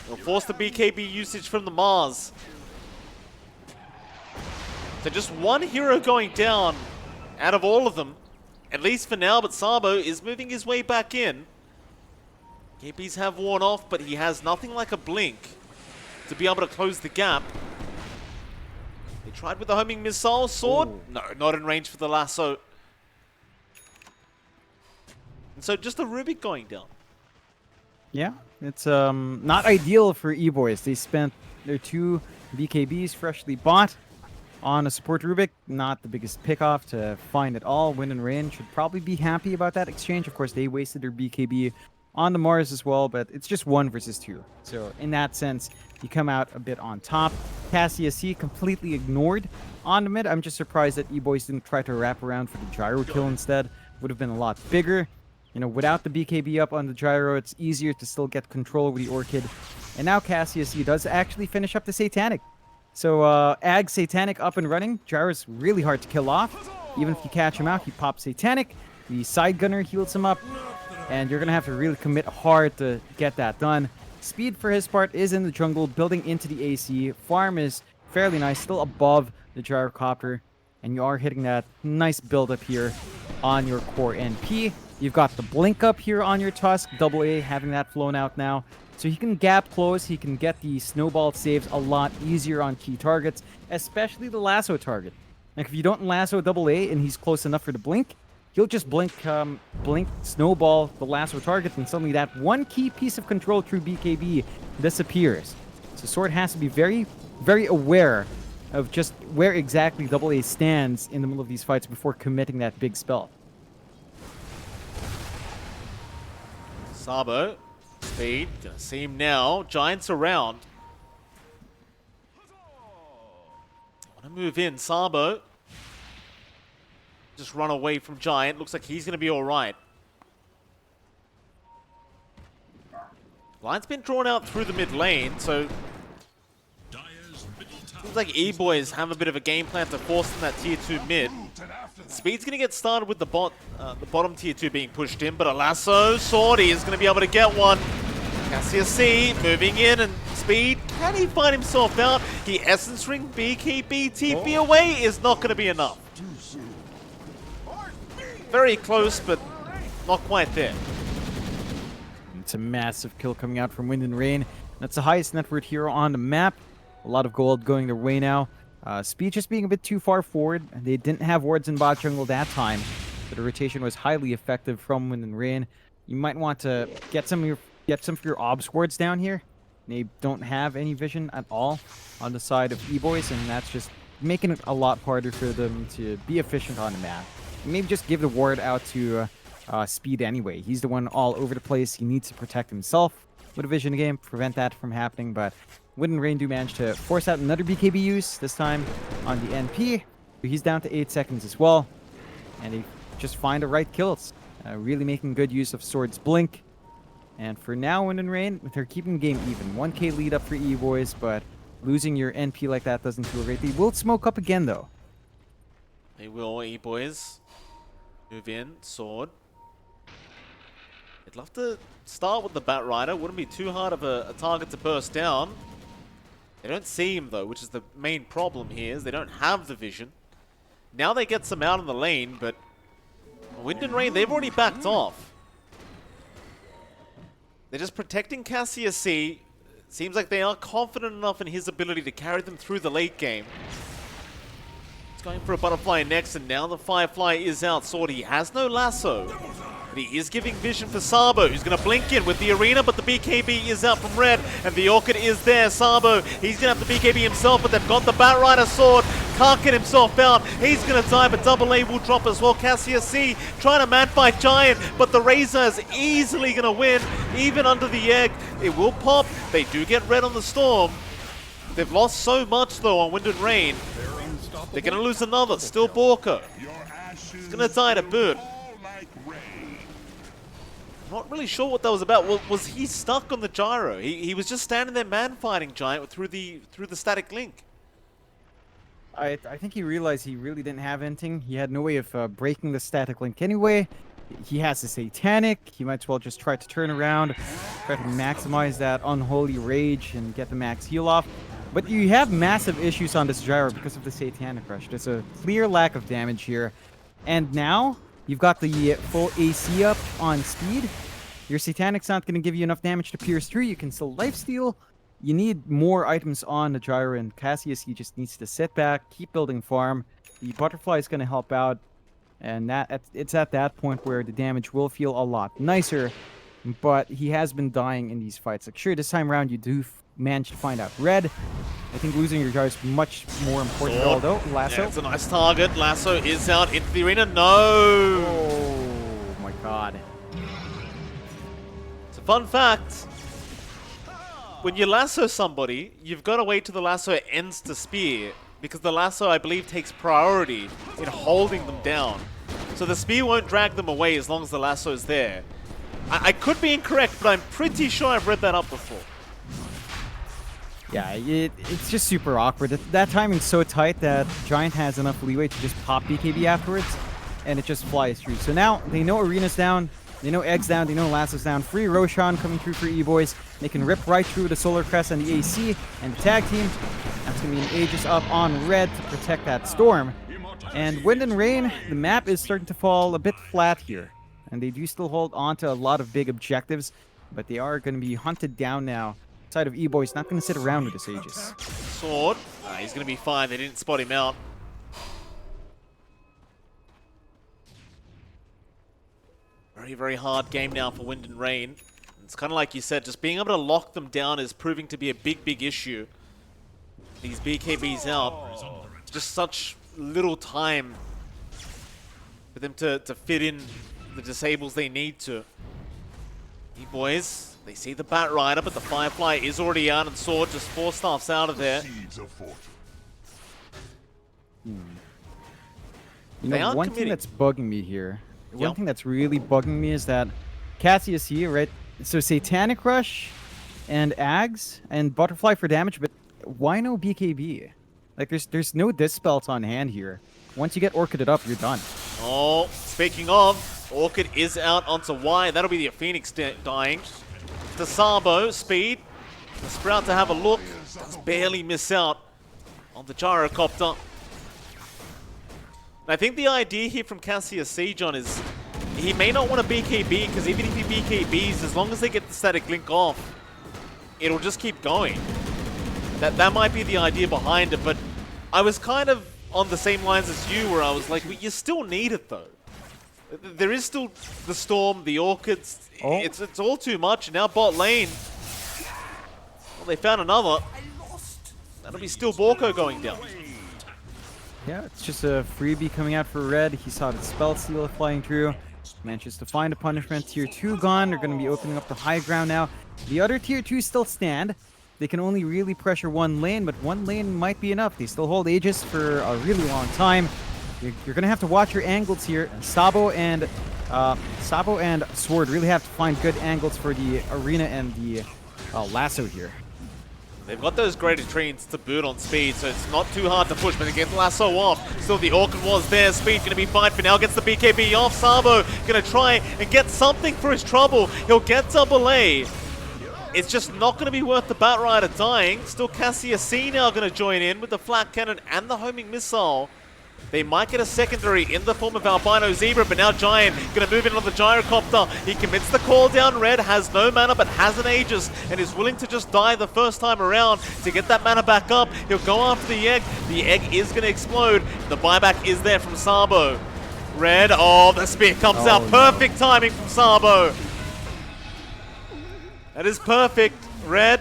He'll force the BKB usage from the Mars. So just one hero going down out of all of them, at least for now, but Sabo is moving his way back in. KPs have worn off, but he has nothing like a blink to be able to close the gap. They tried with the homing missile. Sword? Ooh. No, not in range for the lasso. And so just a Rubik going down. Yeah, it's not ideal for Eboys. They spent their 2 BKBs freshly bought on a support Rubik. Not the biggest pick-off to find at all. Wind and Rain should probably be happy about that exchange. Of course, they wasted their BKB on the Mars as well, but it's just 1 versus 2. So in that sense, you come out a bit on top. Cassius completely ignored on the mid. I'm just surprised that Eboys didn't try to wrap around for the Gyro kill instead. Would have been a lot bigger. You know, without the BKB up on the Gyro, it's easier to still get control over the Orchid. And now Cassius does actually finish up the Satanic. So Ag Satanic up and running. Gyro's really hard to kill off. Even if you catch him out, he pops Satanic. The side gunner heals him up. And you're going to have to really commit hard to get that done. Speed for his part is in the jungle, building into the AC. Farm is fairly nice, still above the Gyrocopter. And you are hitting that nice build up here on your core NP. You've got the blink up here on your Tusk. Double A having that flown out now. So he can gap close. He can get the snowball saves a lot easier on key targets, especially the lasso target. Like, if you don't lasso Double A and he's close enough for the blink, he'll just blink, snowball the lasso target, and suddenly that one key piece of control through BKB disappears. So Sword has to be very, very aware of just where exactly Double A stands in the middle of these fights before committing that big spell. Sabo, speed, gonna see him now. Giants around. Wanna move in, Sabo. Just run away from Giant. Looks like he's gonna be alright. Line's been drawn out through the mid lane, so seems like Eboys have a bit of a game plan to force in that tier 2 mid. Speed's gonna get started with the bottom tier 2 being pushed in, but a lasso, Swordy is gonna be able to get one. Cassius C moving in, and Speed, can he find himself out? He Essence Ring BKB TP away is not gonna be enough. Very close, but not quite there. It's a massive kill coming out from Wind and Rain. That's the highest net worth hero on the map. A lot of gold going their way now. Speed just being a bit too far forward. They didn't have wards in bot jungle that time, but the rotation was highly effective from Wind and Rain. You might want to get some of your obs wards down here. They don't have any vision at all on the side of Eboys, and that's just making it a lot harder for them to be efficient on the map. Maybe just give the ward out to Speed anyway. He's the one all over the place. He needs to protect himself with a vision game, prevent that from happening. But Wind and Rain do manage to force out another BKB use, this time on the NP. He's down to 8 seconds as well. And they just find the right kills. Really making good use of Sword's Blink. And for now, Wind and Rain, they're keeping the game even. 1k lead up for E-Boys, but losing your NP like that doesn't feel great. They will smoke up again, though. They will, E-Boys. Move in, Sword. I'd love to start with the Bat Rider. Wouldn't be too hard of a target to burst down. They don't see him, though, which is the main problem here, is they don't have the vision. Now they get some out in the lane, but Wind and Rain, they've already backed off. They're just protecting Cassius C. Seems like they are confident enough in his ability to carry them through the late game. He's going for a butterfly next, and now the Firefly is out. Sword, he has no lasso. But he is giving vision for Sabo, who's going to blink in with the arena, but the BKB is out from red, and the Orchid is there. Sabo, he's going to have the BKB himself, but they've got the Bat Rider Sword. Can't get himself out. He's going to die, but Double A will drop as well. Cassius C trying to man-fight Giant, but the Razor is easily going to win, even under the egg. It will pop. They do get red on the Storm. They've lost so much, though, on Wind and Rain. They're going to lose another. Still Borko. He's going to die to boot. Not really sure what that was about. Well, was he stuck on the gyro? He was just standing there man-fighting Giant through the static link. I think he realized he really didn't have anything. He had no way of breaking the static link anyway. He has the Satanic. He might as well just try to turn around, try to maximize that Unholy Rage and get the max heal off. But you have massive issues on this gyro because of the Satanic Rush. There's a clear lack of damage here. And now you've got the full AC up on Speed. Your Satanic's not going to give you enough damage to pierce through. You can still lifesteal. You need more items on the gyro, and Cassius, he just needs to sit back, keep building farm. The Butterfly is going to help out, and it's at that point where the damage will feel a lot nicer, but he has been dying in these fights. Like, sure, this time around you do manage to find out red. I think losing your gyro is much more important, although Lasso. Yeah, it's a nice target. Lasso is out into the arena. No! Oh my god. It's a fun fact. When you lasso somebody, you've got to wait till the lasso ends to spear, because the lasso, I believe, takes priority in holding them down. So the spear won't drag them away as long as the lasso is there. I could be incorrect, but I'm pretty sure I've read that up before. Yeah, it's just super awkward. That timing's so tight that Giant has enough leeway to just pop BKB afterwards, and it just flies through. So now they know Arena's down, they know Egg's down, they know Lasso's down. Free Roshan coming through for E-Boys. They can rip right through the Solar Crest and the AC and the tag team. That's going to be an Aegis up on red to protect that Storm. And Wind and Rain, the map is starting to fall a bit flat here. And they do still hold on to a lot of big objectives, but they are going to be hunted down now. Side of E-Boys not going to sit around with this Aegis. Sword, he's going to be fine. They didn't spot him out. Very, very hard game now for Wind and Rain. It's kind of like you said, just being able to lock them down is proving to be a big, big issue. These BKBs out, just such little time for them to fit in the disables they need to. Boys, they see the Bat Rider, but the Firefly is already out, and Sword just 4 staffs out of there. You know, one thing that's bugging me here, one thing that's really bugging me is that Cassius here, right? So Satanic Rush and Ags and Butterfly for damage, but why no BKB? Like, there's no Dispels on hand here. Once you get Orchided up, you're done. Oh, speaking of, Orchid is out onto Y. That'll be the Phoenix dying. The Sabo, speed. The Sprout to have a look. Does barely miss out on the Gyrocopter. I think the idea here from Cassius C, John, is he may not want to BKB, because even if he BKBs, as long as they get the static link off, it'll just keep going. That might be the idea behind it, but I was kind of on the same lines as you, where I was like, well, you still need it though. There is still the Storm, the Orchids. Oh. It's all too much. Now bot lane. Well, they found another. That'll be still Borko going down. Yeah, it's just a freebie coming out for Red. He saw the Spell Seal flying through. Manages to find a punishment. Tier 2 gone. They're going to be opening up the high ground now. The other Tier 2 still stand. They can only really pressure one lane, but one lane might be enough. They still hold Aegis for a really long time. You're going to have to watch your angles here. Sabo and Sword really have to find good angles for the Arena and the Lasso here. They've got those greater trees to boot on speed, so it's not too hard to push, but they get the Lasso off. Still, the Orchid was there. Speed going to be fine for now. Gets the BKB off. Sabo going to try and get something for his trouble. He'll get double A. It's just not going to be worth the Bat Rider dying. Still, Cassius C now going to join in with the Flat Cannon and the Homing Missile. They might get a secondary in the form of Albino Zebra, but now Giant going to move in on the Gyrocopter. He commits the call down. Red has no mana, but has an Aegis, and is willing to just die the first time around to get that mana back up. He'll go after the egg. The egg is going to explode. The buyback is there from Sabo. Red, oh, the spear comes out. Perfect timing from Sabo. That is perfect. Red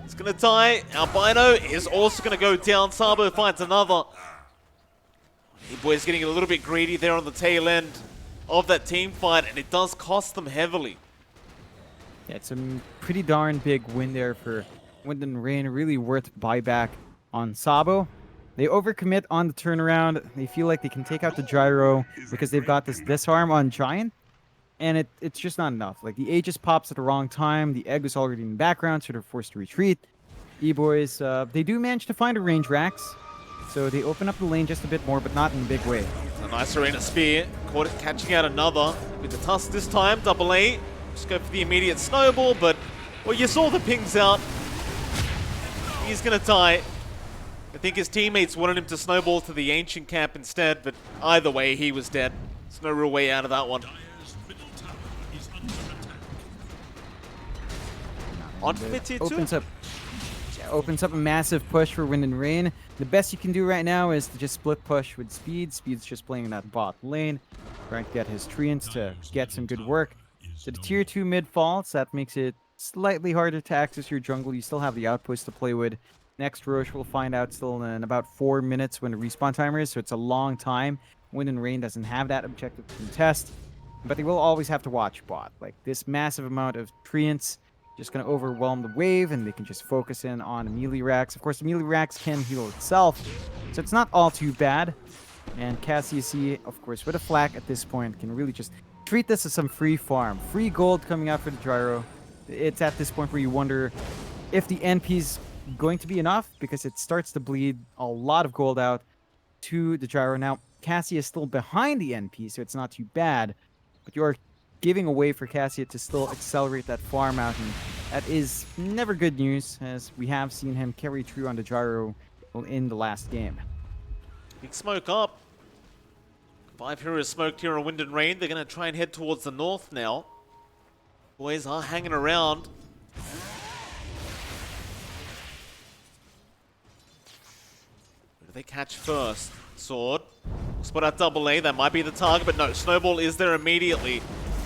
is going to die. Albino is also going to go down. Sabo finds another. Eboys getting a little bit greedy there on the tail end of that team fight, and it does cost them heavily. Yeah, it's a pretty darn big win there for Wind and Rain. Really worth buyback on Sabo. They overcommit on the turnaround. They feel like they can take out the Gyro because they've got this disarm on Giant, and it's just not enough. Like, the Aegis pops at the wrong time. The egg was already in the background, so they're forced to retreat. Eboys, they do manage to find a range Rax. So they open up the lane just a bit more, but not in a big way. A nice Arena Spear. Caught it catching out another. With the Tusk this time, double A. Just go for the immediate snowball, but, well, you saw the pings out. He's going to die. I think his teammates wanted him to snowball to the Ancient camp instead, but either way, he was dead. There's no real way out of that one. On to mid tier 2. Opens up a massive push for Wind and Rain. The best you can do right now is to just split push with Speed. Speed's just playing that bot lane, trying to get his treants to get some good work. So the tier 2 mid falls. That makes it slightly harder to access your jungle. You still have the outpost to play with. Next Roche we'll find out still in about 4 minutes when the respawn timer is, so it's a long time. Wind and Rain doesn't have that objective to contest, but they will always have to watch bot. Like, this massive amount of treants just going to overwhelm the wave, and they can just focus in on Melee Rax. Of course, the Melee Rax can heal itself, so it's not all too bad. And Cassius C, of course, with a flak at this point, can really just treat this as some free farm. Free gold coming out for the Gyro. It's at this point where you wonder if the NP's going to be enough, because it starts to bleed a lot of gold out to the Gyro. Now, Cassie is still behind the NP, so it's not too bad, but you are giving a way for Cassia to still accelerate that farm out, and that is never good news, as we have seen him carry through on the Gyro in the last game. Big smoke up. 5 heroes smoked here on Wind and Rain. They're going to try and head towards the north now. Boys are hanging around. Who do they catch first? Sword. Spot out double A. That might be the target, but no. Snowball is there immediately.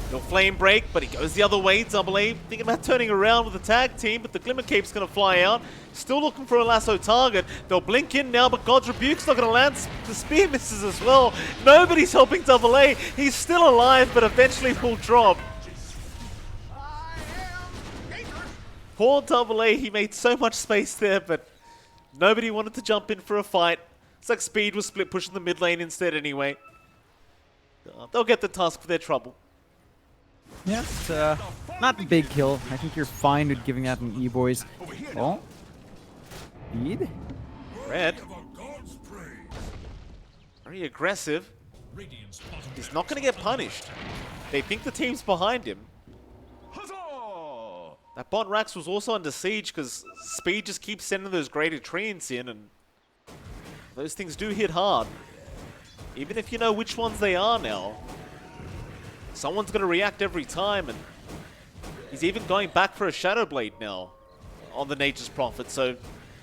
He'll flame break, but he goes the other way. Double A thinking about turning around with the tag team, but the Glimmer Cape's going to fly out. Still looking for a lasso target. They'll blink in now, but God's Rebuke's not going to land. The spear misses as well. Nobody's helping Double A. He's still alive, but eventually will drop. Poor Double A, he made so much space there, but nobody wanted to jump in for a fight. It's like Speed was split pushing the mid lane instead anyway. They'll get the task for their trouble. Yeah, it's not the big kill. I think you're fine with giving that an Eboys. Oh. Speed? Red. Very aggressive. He's not going to get punished. They think the team's behind him. That bot Rax was also under siege because Speed just keeps sending those graded treants in, and those things do hit hard. Even if you know which ones they are now, someone's going to react every time, and he's even going back for a Shadow Blade now on the Nature's Prophet, so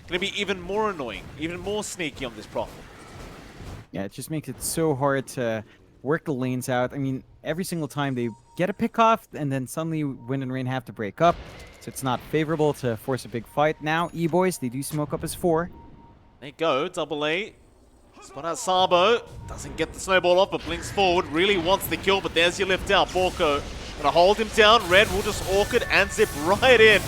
going to be even more annoying, even more sneaky on this Prophet. Yeah, it just makes it so hard to work the lanes out. I mean, every single time they get a pick off, and then suddenly Wind and Rain have to break up, so it's not favorable to force a big fight. Now, Eboys, they do smoke up as 4. There you go, Double A. Spot out Sabo. Doesn't get the snowball off, but blinks forward. Really wants the kill, but there's your lift out. Borko gonna hold him down. Red will just orchid and zip right in.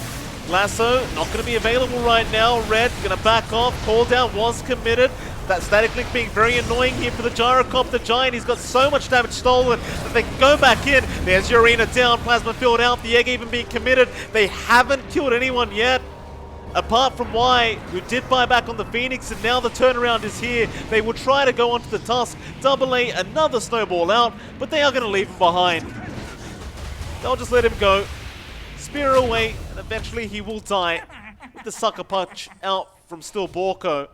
Lasso not gonna be available right now. Red gonna back off. Call down was committed. That static link being very annoying here for the Gyrocopter Giant. He's got so much damage stolen that they can go back in. There's your arena down. Plasma filled out. The egg even being committed. They haven't killed anyone yet. Apart from Y, who did buy back on the Phoenix, and now the turnaround is here. They will try to go onto the Tusk. Double A, another snowball out, but they are going to leave him behind. They'll just let him go. Spear away, and eventually he will die with the sucker punch out from still Borko.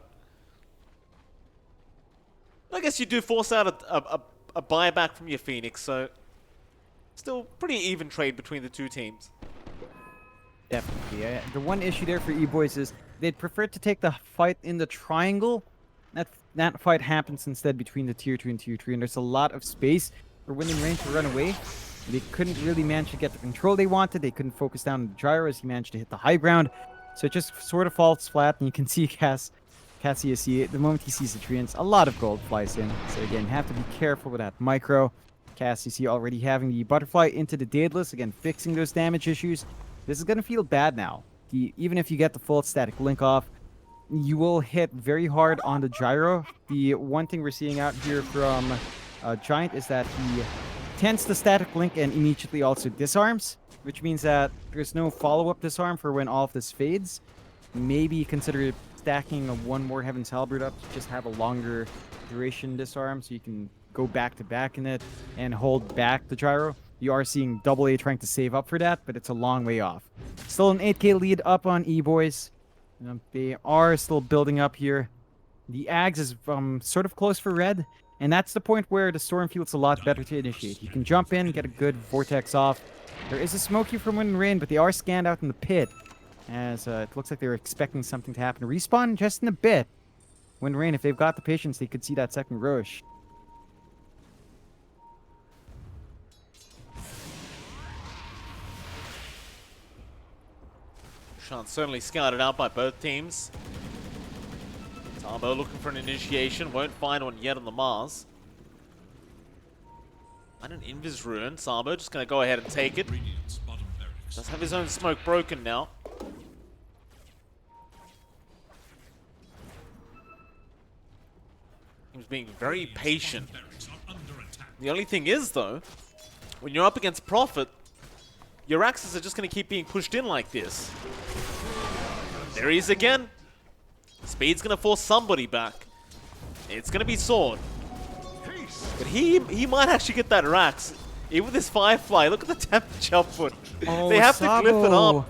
I guess you do force out a buyback from your Phoenix, so still pretty even trade between the two teams. Definitely. The one issue there for Eboys is they'd prefer to take the fight in the triangle. That fight happens instead between the tier 2 and tier 3, and there's a lot of space for Wind and Rain to run away. They couldn't really manage to get the control they wanted. They couldn't focus down on the gyro as he managed to hit the high ground. So it just sort of falls flat, and you can see Cassius, the moment he sees the treants, a lot of gold flies in. So again, have to be careful with that micro. Cassius already having the butterfly into the Daedalus, again fixing those damage issues. This is going to feel bad now. Even if you get the full static link off, you will hit very hard on the gyro. The one thing we're seeing out here from Giant is that he tends to static link and immediately also disarms, which means that there's no follow-up disarm for when all of this fades. Maybe consider stacking one more Heaven's Halberd up to just have a longer duration disarm so you can go back to back in it and hold back the gyro. You are seeing Double A trying to save up for that, but it's a long way off. Still an 8k lead up on Eboys. They are still building up here. The Ags is sort of close for Red, and that's the point where the Storm feels a lot better to initiate. You can jump in, get a good Vortex off. There is a smoke here from Wind and Rain, but they are scanned out in the pit, as it looks like they're expecting something to happen. Respawn just in a bit. Wind and Rain, if they've got the patience, they could see that second Roche. Certainly scouted out by both teams. Sabo looking for an initiation, won't find one yet on the Mars. And an Invis Ruin. Sabo just going to go ahead and take it. Does have his own smoke broken now. He's being very patient. The only thing is, though, when you're up against Prophet, your axes are just going to keep being pushed in like this. There he is again. Speed's going to force somebody back. It's going to be Sword. But he might actually get that Rax. Even with this Firefly, look at the damage output. Oh, they have Sabo. to glyph it up.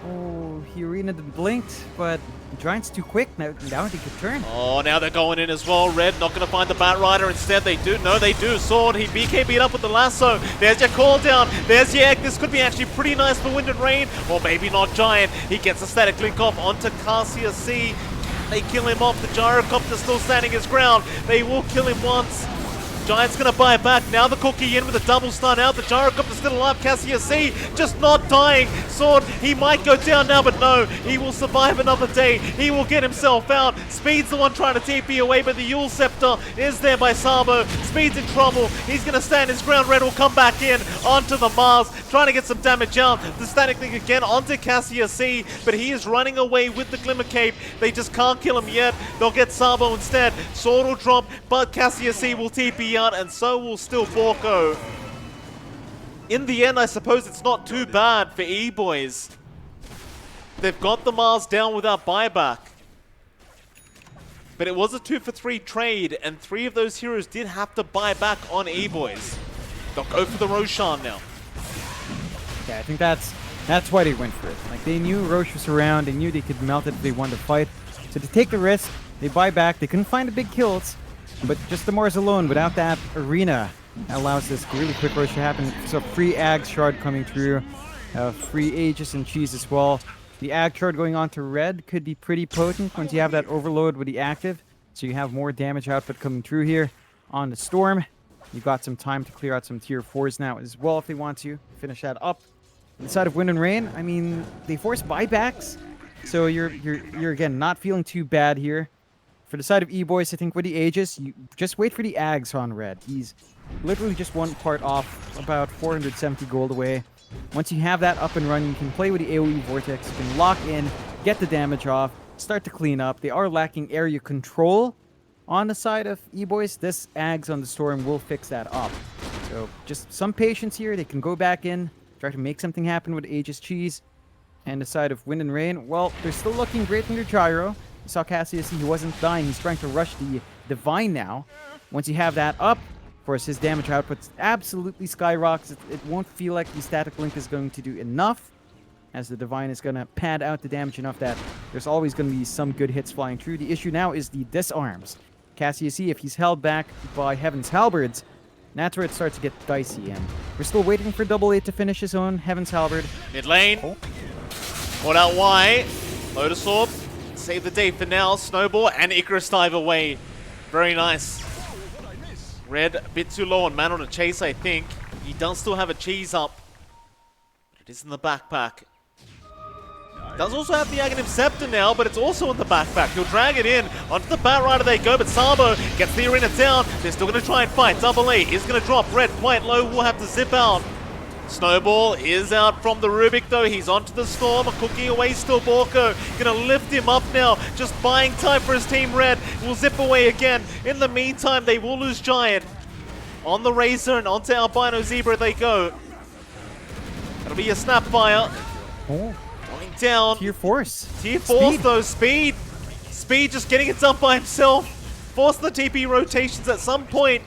Oh, he arena blinked, but Giant's too quick. Now he could turn. Oh, now they're going in as well. Red not going to find the Bat Rider. Instead, they do. No, they do. Sword. He BK beat up with the lasso. There's your call down. There's your egg. This could be actually pretty nice for Wind and Rain. Or maybe not Giant. He gets a static link off onto Cassius C. They kill him off. The Gyrocopter still standing his ground. They will kill him once. Giant's gonna buy it back. Now the cookie in with a double stun out. The Gyrocopter still alive. Cassius C just not dying. Sword, he might go down now, but no. He will survive another day. He will get himself out. Speed's the one trying to TP away, but the Yule Scepter is there by Sabo. Speed's in trouble. He's gonna stand his ground. Red will come back in. onto the Mars, trying to get some damage out. The Static Link again onto Cassia C, but he is running away with the Glimmer Cape. They just can't kill him yet. They'll get Sabo instead. Sword will drop, but Cassia C will TP out, and so will still Borko. In the end, I suppose it's not too bad for Eboys. They've got the Mars down without buyback. But it was a 2-for-3 trade, and 3 of those heroes did have to buy back on Eboys. They'll go for the Roshan now. Yeah, I think that's why they went for it. Like, they knew Roche was around, they knew they could melt it if they wanted to fight. So to take the risk, they buy back. They couldn't find the big kills, but just the Mars alone, without that arena, allows this really quick Roche to happen. So free Ag Shard coming through, free Aegis and Cheese as well. The Ag Shard going on to red could be pretty potent once you have that overload with the active. So you have more damage output coming through here on the Storm. You've got some time to clear out some tier 4s now as well if they want to. Finish that up. On the side of Wind and Rain, I mean, they force buybacks. So you're again not feeling too bad here. For the side of Eboys, I think with the Aegis, you just wait for the Ags on red. He's literally just one part off, about 470 gold away. Once you have that up and running, you can play with the AoE Vortex, you can lock in, get the damage off, start to clean up. They are lacking area control on the side of Eboys. This Ags on the Storm will fix that up. So just some patience here. They can go back in, try to make something happen with Aegis Cheese. And the side of Wind and Rain, well, they're still looking great in their gyro. You saw Cassius, he wasn't dying. He's trying to rush the Divine now. Once you have that up, of course, his damage output absolutely skyrockets. It won't feel like the Static Link is going to do enough, as the Divine is going to pad out the damage enough that there's always going to be some good hits flying through. The issue now is the disarms. Cassius, if he's held back by Heaven's Halberds, that's where it starts to get dicey. And we're still waiting for Double 8 to finish his own Heaven's Halberd. Mid lane. Oh. Caught out Y. Lotus Orb. Save the day for now. Snowball and Icarus dive away. Very nice. Red, a bit too low on mana to chase, I think. He does still have a cheese up. It is in the backpack. Does also have the Aghanim Scepter now, but it's also in the backpack. He'll drag it in. Onto the Bat Rider they go, but Sabo gets the arena down. They're still going to try and fight. Double 8 is going to drop. Red quite low. Will have to zip out. Snowball is out from the Rubik though. He's onto the Storm. Cooking away still Borko. Gonna lift him up now. Just buying time for his team Red. Will zip away again. In the meantime, they will lose Giant. On the Razor and onto Albino Zebra they go. That'll be a Snapfire. Oh. Going down. Tier 4s. Tier 4s though. Speed. Speed just getting it done by himself. Force the TP rotations at some point.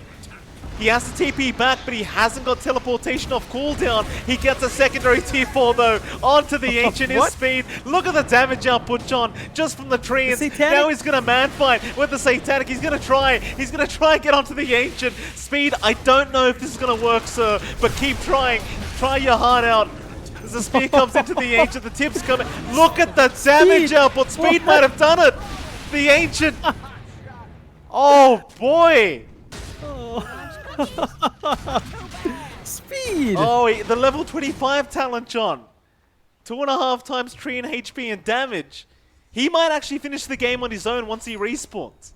He has to TP back, but he hasn't got teleportation off cooldown. He gets a secondary tier 4 though, onto the Ancient is Speed. Look at the damage output, John, just from the treants. Now he's gonna man fight with the Satanic. He's gonna try and get onto the Ancient. Speed, I don't know if this is gonna work, sir, but keep trying. Try your heart out. As the spear comes into the Ancient, the tip's coming. Look at the damage output. Speed might have done it. The Ancient. Oh boy. Speed! Oh, the level 25 talent, John. 2.5 times tree and HP and damage. He might actually finish the game on his own once he respawns.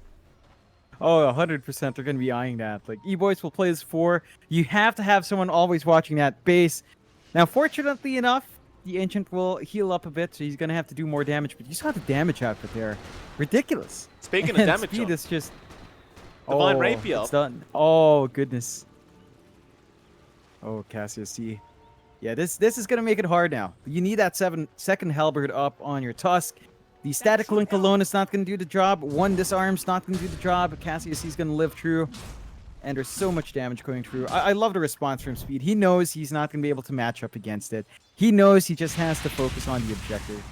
Oh, 100% they're going to be eyeing that. Like, Eboys will play as 4. You have to have someone always watching that base. Now, fortunately enough, the Ancient will heal up a bit, so he's going to have to do more damage. But you saw the damage output there. Ridiculous. Speaking of damage, Speed John. is just... Divine Rapier. It's done. Oh, goodness. Oh, Cassius C. Yeah, this is going to make it hard now. You need that second Halberd up on your Tusk. The Static Link alone is not going to do the job. One Disarm's not going to do the job. Cassius C's going to live through. And there's so much damage going through. I love the response from Speed. He knows he's not going to be able to match up against it. He knows he just has to focus on the objective.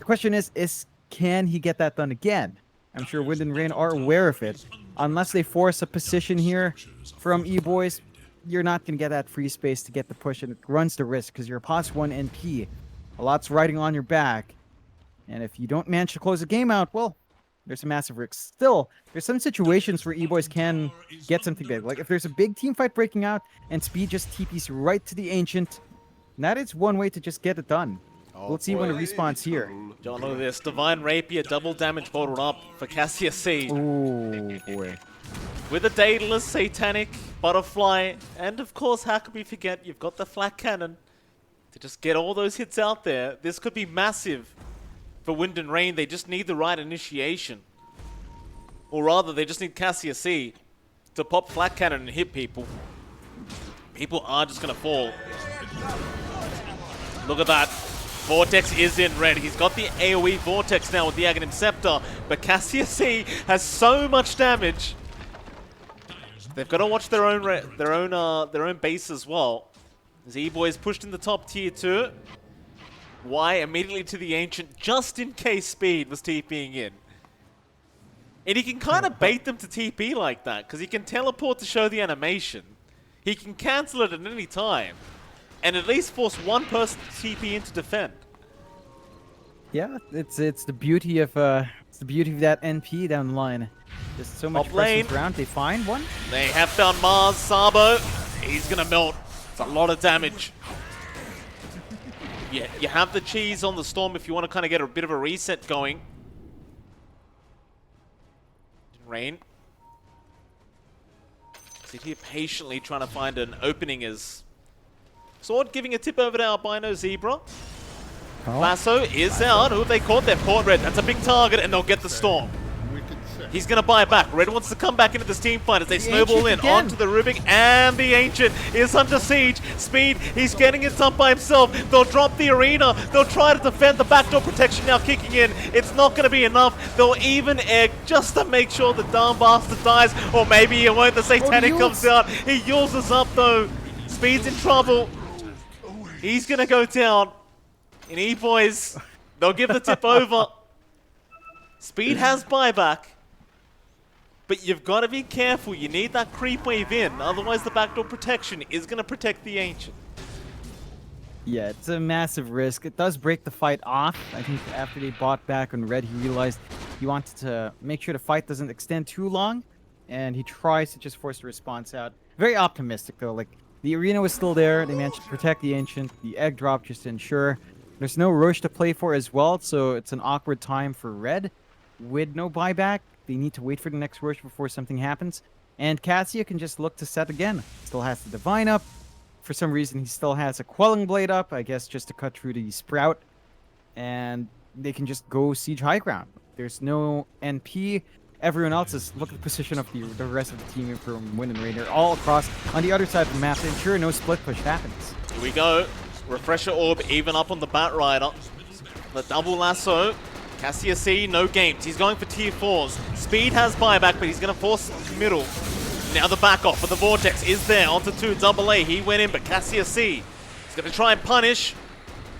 The question is can he get that done again? I'm sure Wind and Rain are aware of it. Unless they force a position here from Eboys, you're not going to get that free space to get the push, and it runs the risk because you're a +1 NP. A lot's riding on your back. And if you don't manage to close the game out, well, there's a massive risk. Still, there's some situations where Eboys can get something big. Like if there's a big team fight breaking out and Speed just TPs right to the Ancient, that is one way to just get it done. We'll see when it respawns here. John, look at this. Divine Rapier, double damage bottled up for Cassius C. Oh, boy. with a Daedalus, Satanic, Butterfly, and of course, how could we forget, you've got the Flak Cannon to just get all those hits out there. This could be massive for Wind and Rain. They just need the right initiation. Or rather, they just need Cassia C to pop Flak Cannon and hit people. People are just going to fall. Look at that. Vortex is in red. He's got the AoE Vortex now with the Aghanim Scepter, but Cassia C has so much damage. They've got to watch their own base as well. As Eboys pushed in the top tier 2. Why immediately to the Ancient, just in case Speed was TPing in. And he can kind of bait them to TP like that, because he can teleport to show the animation. He can cancel it at any time. And at least force one person to TP in to defend. Yeah, it's the beauty of that NP down the line. Just so much presence around. They find one. They have found Mars. Sabo, he's gonna melt. It's a lot of damage. Yeah, you have the cheese on the Storm if you want to kind of get a bit of a reset going. Rain. Sit here patiently trying to find an opening as Sword giving a tip over to Albino Zebra. Oh. Lasso is out. Who have they caught? They've caught Red. That's a big target, and they'll get the Storm. He's going to buy it back. Red wants to come back into this team fight as they snowball in onto the Rubik, and the Ancient is under siege. Speed, he's getting it up by himself. They'll drop the arena. They'll try to defend the backdoor protection now kicking in. It's not going to be enough. They'll even egg just to make sure the darn bastard dies, or maybe he won't. The Satanic comes out. He uses up though. Speed's in trouble. He's going to go down. In Eboys, they'll give the tip over. Speed has buyback. But you've got to be careful. You need that creep wave in. Otherwise, the backdoor protection is going to protect the Ancient. Yeah, it's a massive risk. It does break the fight off. I think after they bought back on Red, he realized he wanted to make sure the fight doesn't extend too long. And he tries to just force the response out. Very optimistic, though. Like, the arena was still there. They managed to protect the Ancient. The egg drop just to ensure. There's no Roche to play for as well, so it's an awkward time for Red. With no buyback, they need to wait for the next Roche before something happens. And Cassia can just look to set again. Still has the Divine up. For some reason, he still has a Quelling Blade up, I guess just to cut through the Sprout. And they can just go siege high ground. There's no NP. Everyone else is, look at the position of the rest of the team from Wind and Rain. They're all across on the other side of the map to ensure no split push happens. Here we go. Refresher Orb even up on the Bat Rider. The double lasso. Cassia C, no games. He's going for tier 4s. Speed has buyback, but he's going to force middle. Now the back off, but the Vortex is there. Onto 2, double A. He went in, but Cassia C is going to try and punish.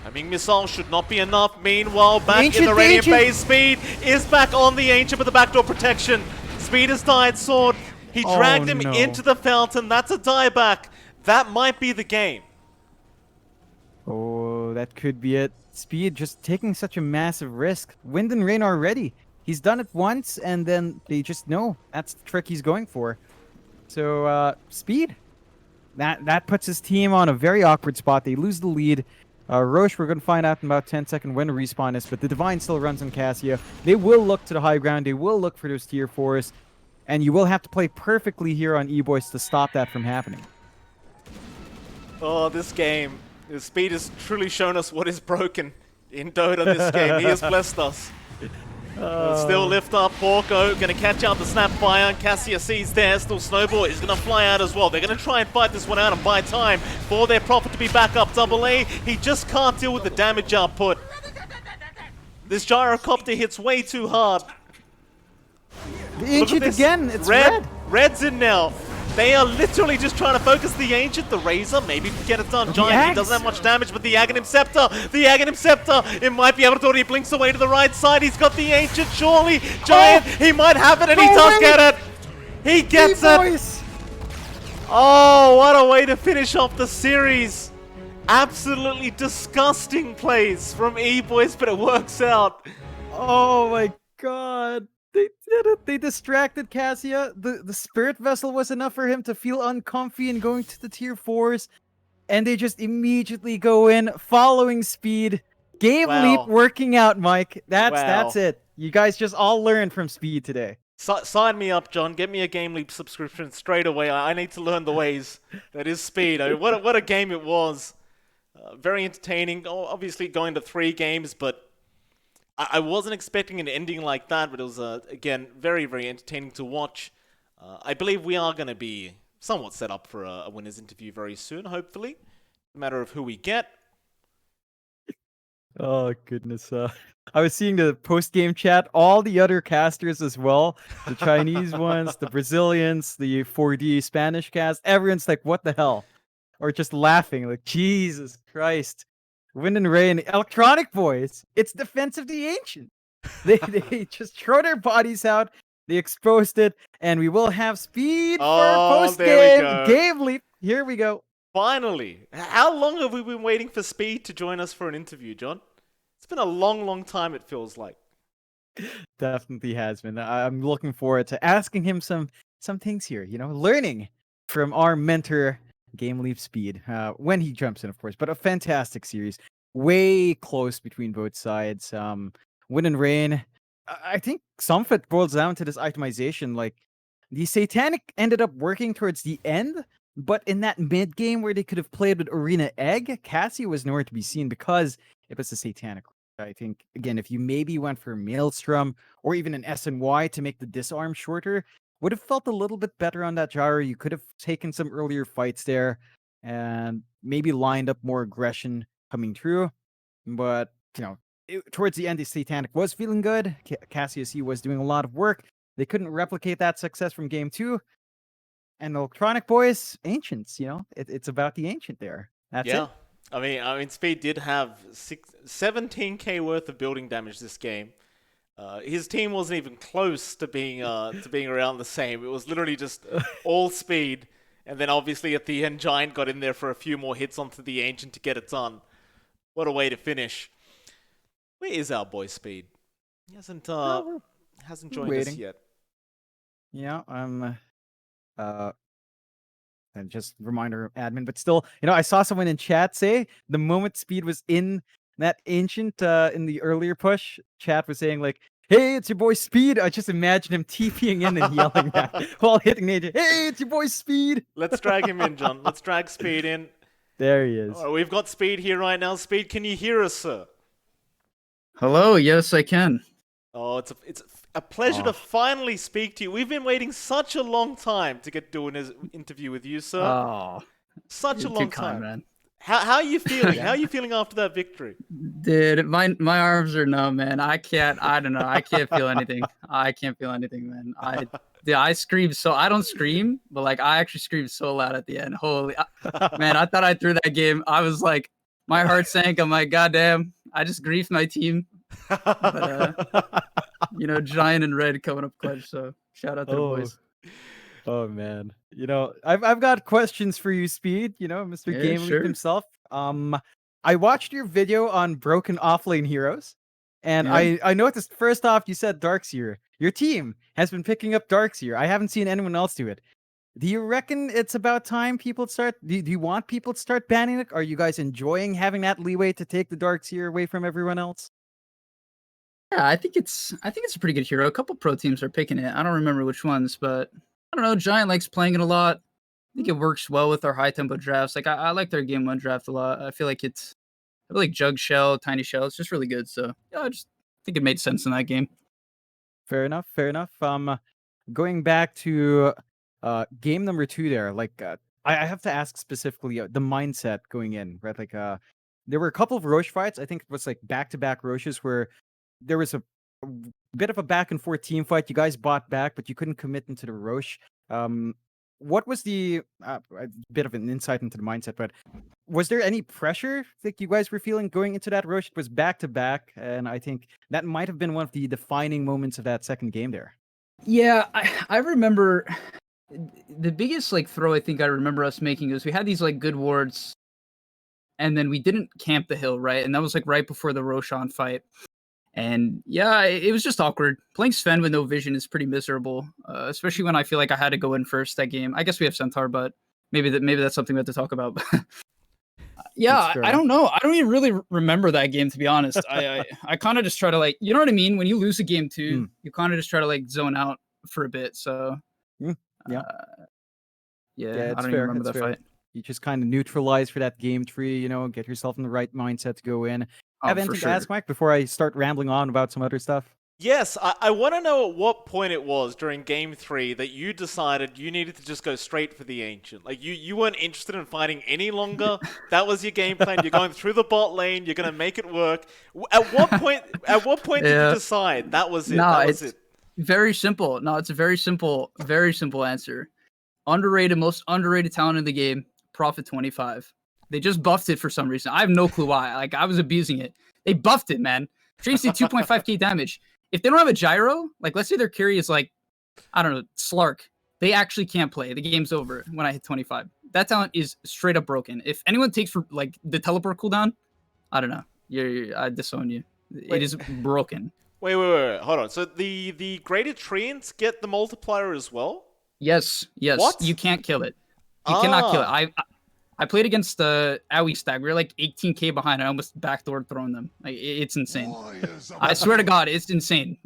Homing missile should not be enough. Meanwhile, back in the Radiant base, Speed is back on the Ancient with the backdoor protection. Speed has died, Sword. He dragged him into the fountain. That's a dieback. That might be the game. Oh, that could be it. Speed just taking such a massive risk. Wind and Rain are ready. He's done it once, and then they just know that's the trick he's going for. So, Speed. That puts his team on a very awkward spot. They lose the lead. Roche, we're going to find out in about 10 seconds when the respawn is, but the Divine still runs on Cassia. They will look to the high ground. They will look for those tier 4s, and you will have to play perfectly here on Eboys to stop that from happening. Oh, this game. Speed has truly shown us what is broken in Dota this game. He has blessed us. Still lift up, Porco, going to catch out the Snapfire. Cassia C's there, still Snowball is going to fly out as well. They're going to try and fight this one out and buy time for their Prophet to be back up. Double A, he just can't deal with the damage output. This Gyrocopter hits way too hard. The Ancient again, it's Red. Red's in now. They are literally just trying to focus the Ancient, the Razor, maybe get it done. Giant, he doesn't have much damage, but the Aghanim Scepter, it might be able to do it. He blinks away to the right side. He's got the Ancient, surely. Giant, he might have it, and he does get it. He gets it. Oh, what a way to finish off the series. Absolutely disgusting plays from Eboys, but it works out. Oh my god. They did it. They distracted Cassia. The Spirit Vessel was enough for him to feel uncomfy and going to the tier 4s. And they just immediately go in, following Speed. Game Leap working out, Mike. That's it. You guys just all learned from Speed today. Sign me up, John. Get me a Game Leap subscription straight away. I need to learn the ways that is speed. I mean, what a game it was. Very entertaining. Obviously going to 3 games, but I wasn't expecting an ending like that. But it was, again, very, very entertaining to watch. I believe we are going to be somewhat set up for a winner's interview very soon, hopefully. A matter of who we get. Oh goodness! I was seeing the post-game chat, all the other casters as well, the Chinese ones, the Brazilians, the 4D Spanish cast. Everyone's like, "What the hell?" Or just laughing, like, "Jesus Christ!" Wind and Rain, Electronic Boys. It's Defense of the Ancient. They just throw their bodies out. They exposed it, and we will have speed for post-game game leap. Here we go. Finally! How long have we been waiting for Speed to join us for an interview, John? It's been a long, long time, it feels like. Definitely has been. I'm looking forward to asking him some things here, learning from our mentor, Game Leap Speed, when he jumps in, of course. But a fantastic series. Way close between both sides. Wind and Rain. I think some of it boils down to this itemization. Like, the Satanic ended up working towards the end, but in that mid game where they could have played with Arena Egg, Cassie was nowhere to be seen because it was a Satanic. I think, again, if you maybe went for Maelstrom or even an SNY to make the disarm shorter, would have felt a little bit better on that gyro. You could have taken some earlier fights there and maybe lined up more aggression coming through. But, towards the end, the Satanic was feeling good. Cassius was doing a lot of work. They couldn't replicate that success from game 2. And the Electronic Boys, Ancients, it's about the Ancient there. That's it. I mean, Speed did have 17k worth of building damage this game. His team wasn't even close to being around the same. It was literally just all Speed, and then obviously at the end, Giant got in there for a few more hits onto the Ancient to get it done. What a way to finish! Where is our boy Speed? He hasn't joined us yet. Yeah, I'm. And just reminder, admin, but still, I saw someone in chat say the moment Speed was in that Ancient in the earlier push, chat was saying like, "Hey, it's your boy Speed." I just imagine him TPing in and yelling that while hitting the Ancient. "Hey, it's your boy Speed." Let's drag him in, John. Let's drag Speed in. There he is. All right, we've got Speed here right now. Speed, can you hear us, sir? Hello. Yes, I can. Oh, it's a pleasure to finally speak to you. We've been waiting such a long time to get to an interview with you, sir. Oh, such a long time, man. How are you feeling? How are you feeling after that victory? Dude, my arms are numb, man. I don't know. I can't feel anything. I can't feel anything, man. I screamed so. I don't scream, but like I actually screamed so loud at the end. Holy, man! I thought I threw that game. I was like, my heart sank. I'm like, goddamn! I just griefed my team. But, Giant and Red coming up clutch. So shout out to the boys. Oh man, I've got questions for you, Speed. Mr. Game Leap himself. I watched your video on broken offlane heroes, and I noticed first off you said Darkseer. Your team has been picking up Darkseer. I haven't seen anyone else do it. Do you reckon it's about time people start? Do you want people to start banning it? Are you guys enjoying having that leeway to take the Darkseer away from everyone else? Yeah, I think it's a pretty good hero. A couple pro teams are picking it. I don't remember which ones, but I don't know. Giant likes playing it a lot. I think it works well with our high tempo drafts. Like I like their game 1 draft a lot. I feel like Jug Shell, Tiny Shell. It's just really good. So yeah, I just think it made sense in that game. Fair enough. Going back to game number 2 there, like I have to ask specifically the mindset going in, right? Like there were a couple of Roche fights. I think it was like back-to-back Roches where there was a bit of a back and forth team fight. You guys bought back, but you couldn't commit into the Roche. What was the a bit of an insight into the mindset? But was there any pressure that you guys were feeling going into that Roche? It was back to back, and I think that might have been one of the defining moments of that second game there. Yeah, I remember the biggest throw I think I remember us making is we had these good wards, and then we didn't camp the hill, right? And that was right before the Roshan fight. And yeah, it was just awkward. Playing Sven with no vision is pretty miserable, especially when I feel like I had to go in first that game. I guess we have Centaur, but maybe that's something we have to talk about. Yeah, I don't know. I don't even really remember that game, to be honest. I kind of just try to you know what I mean? When you lose a game too, you kind of just try to zone out for a bit. So Yeah. yeah, Yeah, I it's don't even fair. remember It's that fair. fight. You just kind of neutralize for that game tree, get yourself in the right mindset to go in. Oh, Have for anything to sure. ask, Mike, before I start rambling on about some other stuff? Yes, I want to know at what point it was during Game 3 that you decided you needed to just go straight for the Ancient. Like, you weren't interested in fighting any longer. That was your game plan. You're going through the bot lane. You're going to make it work. At what point did you Yeah. decide that was it? No, That was it's it. very simple. No, it's a very simple answer. Underrated, most underrated talent in the game, Prophet 25. They just buffed it for some reason. I have no clue why. Like, I was abusing it. They buffed it, man. Trace did 2.5k damage. If they don't have a gyro, like, let's say their carry is like, I don't know, Slark, they actually can't play. The game's over when I hit 25. That talent is straight up broken. If anyone takes for like the teleport cooldown, I don't know. I disown you. Wait. It is broken. Wait. Hold on. So the graded treants get the multiplier as well? Yes. What? You can't kill it. You cannot kill it. Ah. I played against the Owie stack. We were like 18k behind. I almost backdoored throwing them. Like, it's insane. I swear to God, it's insane.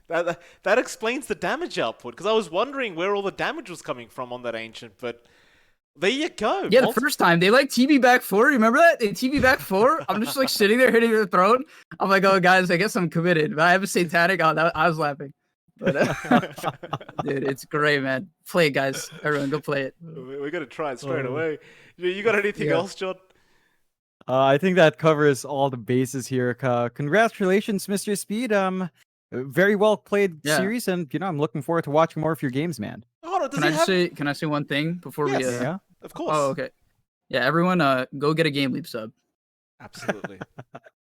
That explains the damage output, because I was wondering where all the damage was coming from on that Ancient, but there you go. Yeah, the first time they like TB back 4. Remember that? They TB back 4. I'm just like sitting there hitting the throne. I'm like, oh guys, I guess I'm committed. But I have a satanic on. I was laughing. But dude, it's great, man. Play it, guys. Everyone, go play it. We're gonna try it straight away. You got anything else, John? I think that covers all the bases here. Congratulations, Mr. Speed. Very well played series, and I'm looking forward to watching more of your games, man. Hold on, Can I say one thing before we? Yeah, of course. Oh, okay. Yeah, everyone, go get a Game Leap sub. Absolutely.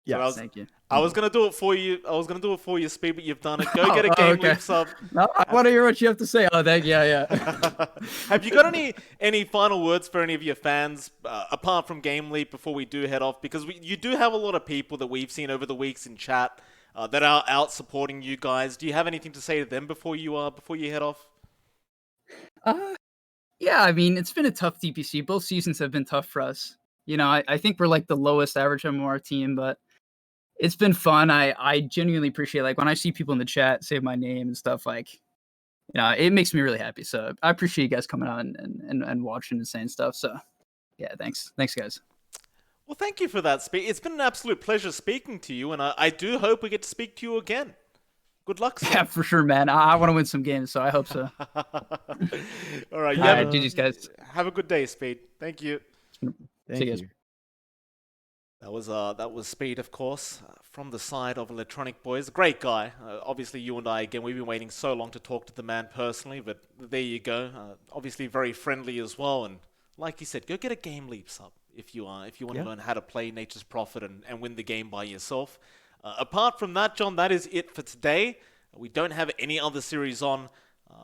Yeah, thank you. I was gonna do it for you. Speed, but you've done it. Go get a Game Leap sub. No, I want to hear what you have to say. Oh, thank you. Yeah. Have you got any final words for any of your fans, apart from Game Leap, before we do head off? Because you do have a lot of people that we've seen over the weeks in chat that are out supporting you guys. Do you have anything to say to them before you head off? Yeah, I mean, it's been a tough DPC. Both seasons have been tough for us. I think we're like the lowest average MMR team, but it's been fun. I genuinely appreciate, like, when I see people in the chat say my name and stuff, like, it makes me really happy. So I appreciate you guys coming on and watching and saying stuff. So yeah, thanks guys. Well, thank you for that, Speed. It's been an absolute pleasure speaking to you, and I do hope we get to speak to you again. Good luck, sir. Yeah, for sure, man. I want to win some games, so I hope so. All right, GG's, guys. Have a good day, Speed. Thank you. Thank you. That was Speed, of course, from the side of Electronic Boys. Great guy. Obviously, you and I, again, we've been waiting so long to talk to the man personally, but there you go. Obviously, very friendly as well, and like you said, go get a Game Leap sub if you want to learn how to play Nature's Prophet and win the game by yourself. Apart from that, John, that is it for today. We don't have any other series on.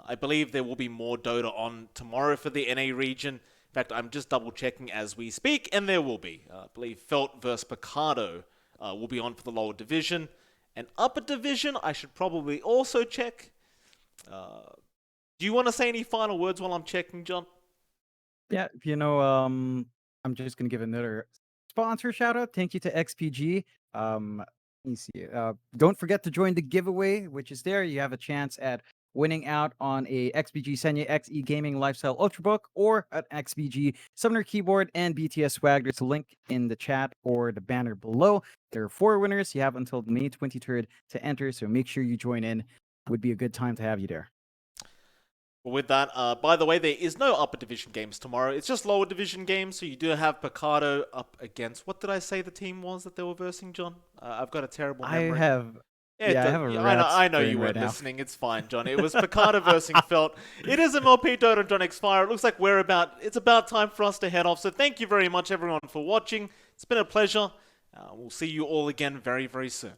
I believe there will be more Dota on tomorrow for the NA region. In fact, I'm just double-checking as we speak, and there will be. I believe Felt vs. Picardo will be on for the lower division. And upper division, I should probably also check. Do you want to say any final words while I'm checking, John? Yeah, I'm just gonna give another sponsor shout out. Thank you to XPG. Let me see. Don't forget to join the giveaway, which is there. You have a chance at winning out on a XBG Senya XE Gaming Lifestyle Ultrabook or an XBG Summoner Keyboard and BTS swag. There's a link in the chat or the banner below. There are 4 winners. You have until May 23rd to enter, so make sure you join in. Would be a good time to have you there. Well, with that, by the way, there is no upper division games tomorrow. It's just lower division games, so you do have Picardo up against... What did I say the team was that they were versing, John? I've got a terrible memory. I have a I know you weren't listening. It's fine, John. It was Picardo versus Felt. It is MLP Dota and JohnXfire. It looks like it's about time for us to head off. So thank you very much, everyone, for watching. It's been a pleasure. We'll see you all again very, very soon.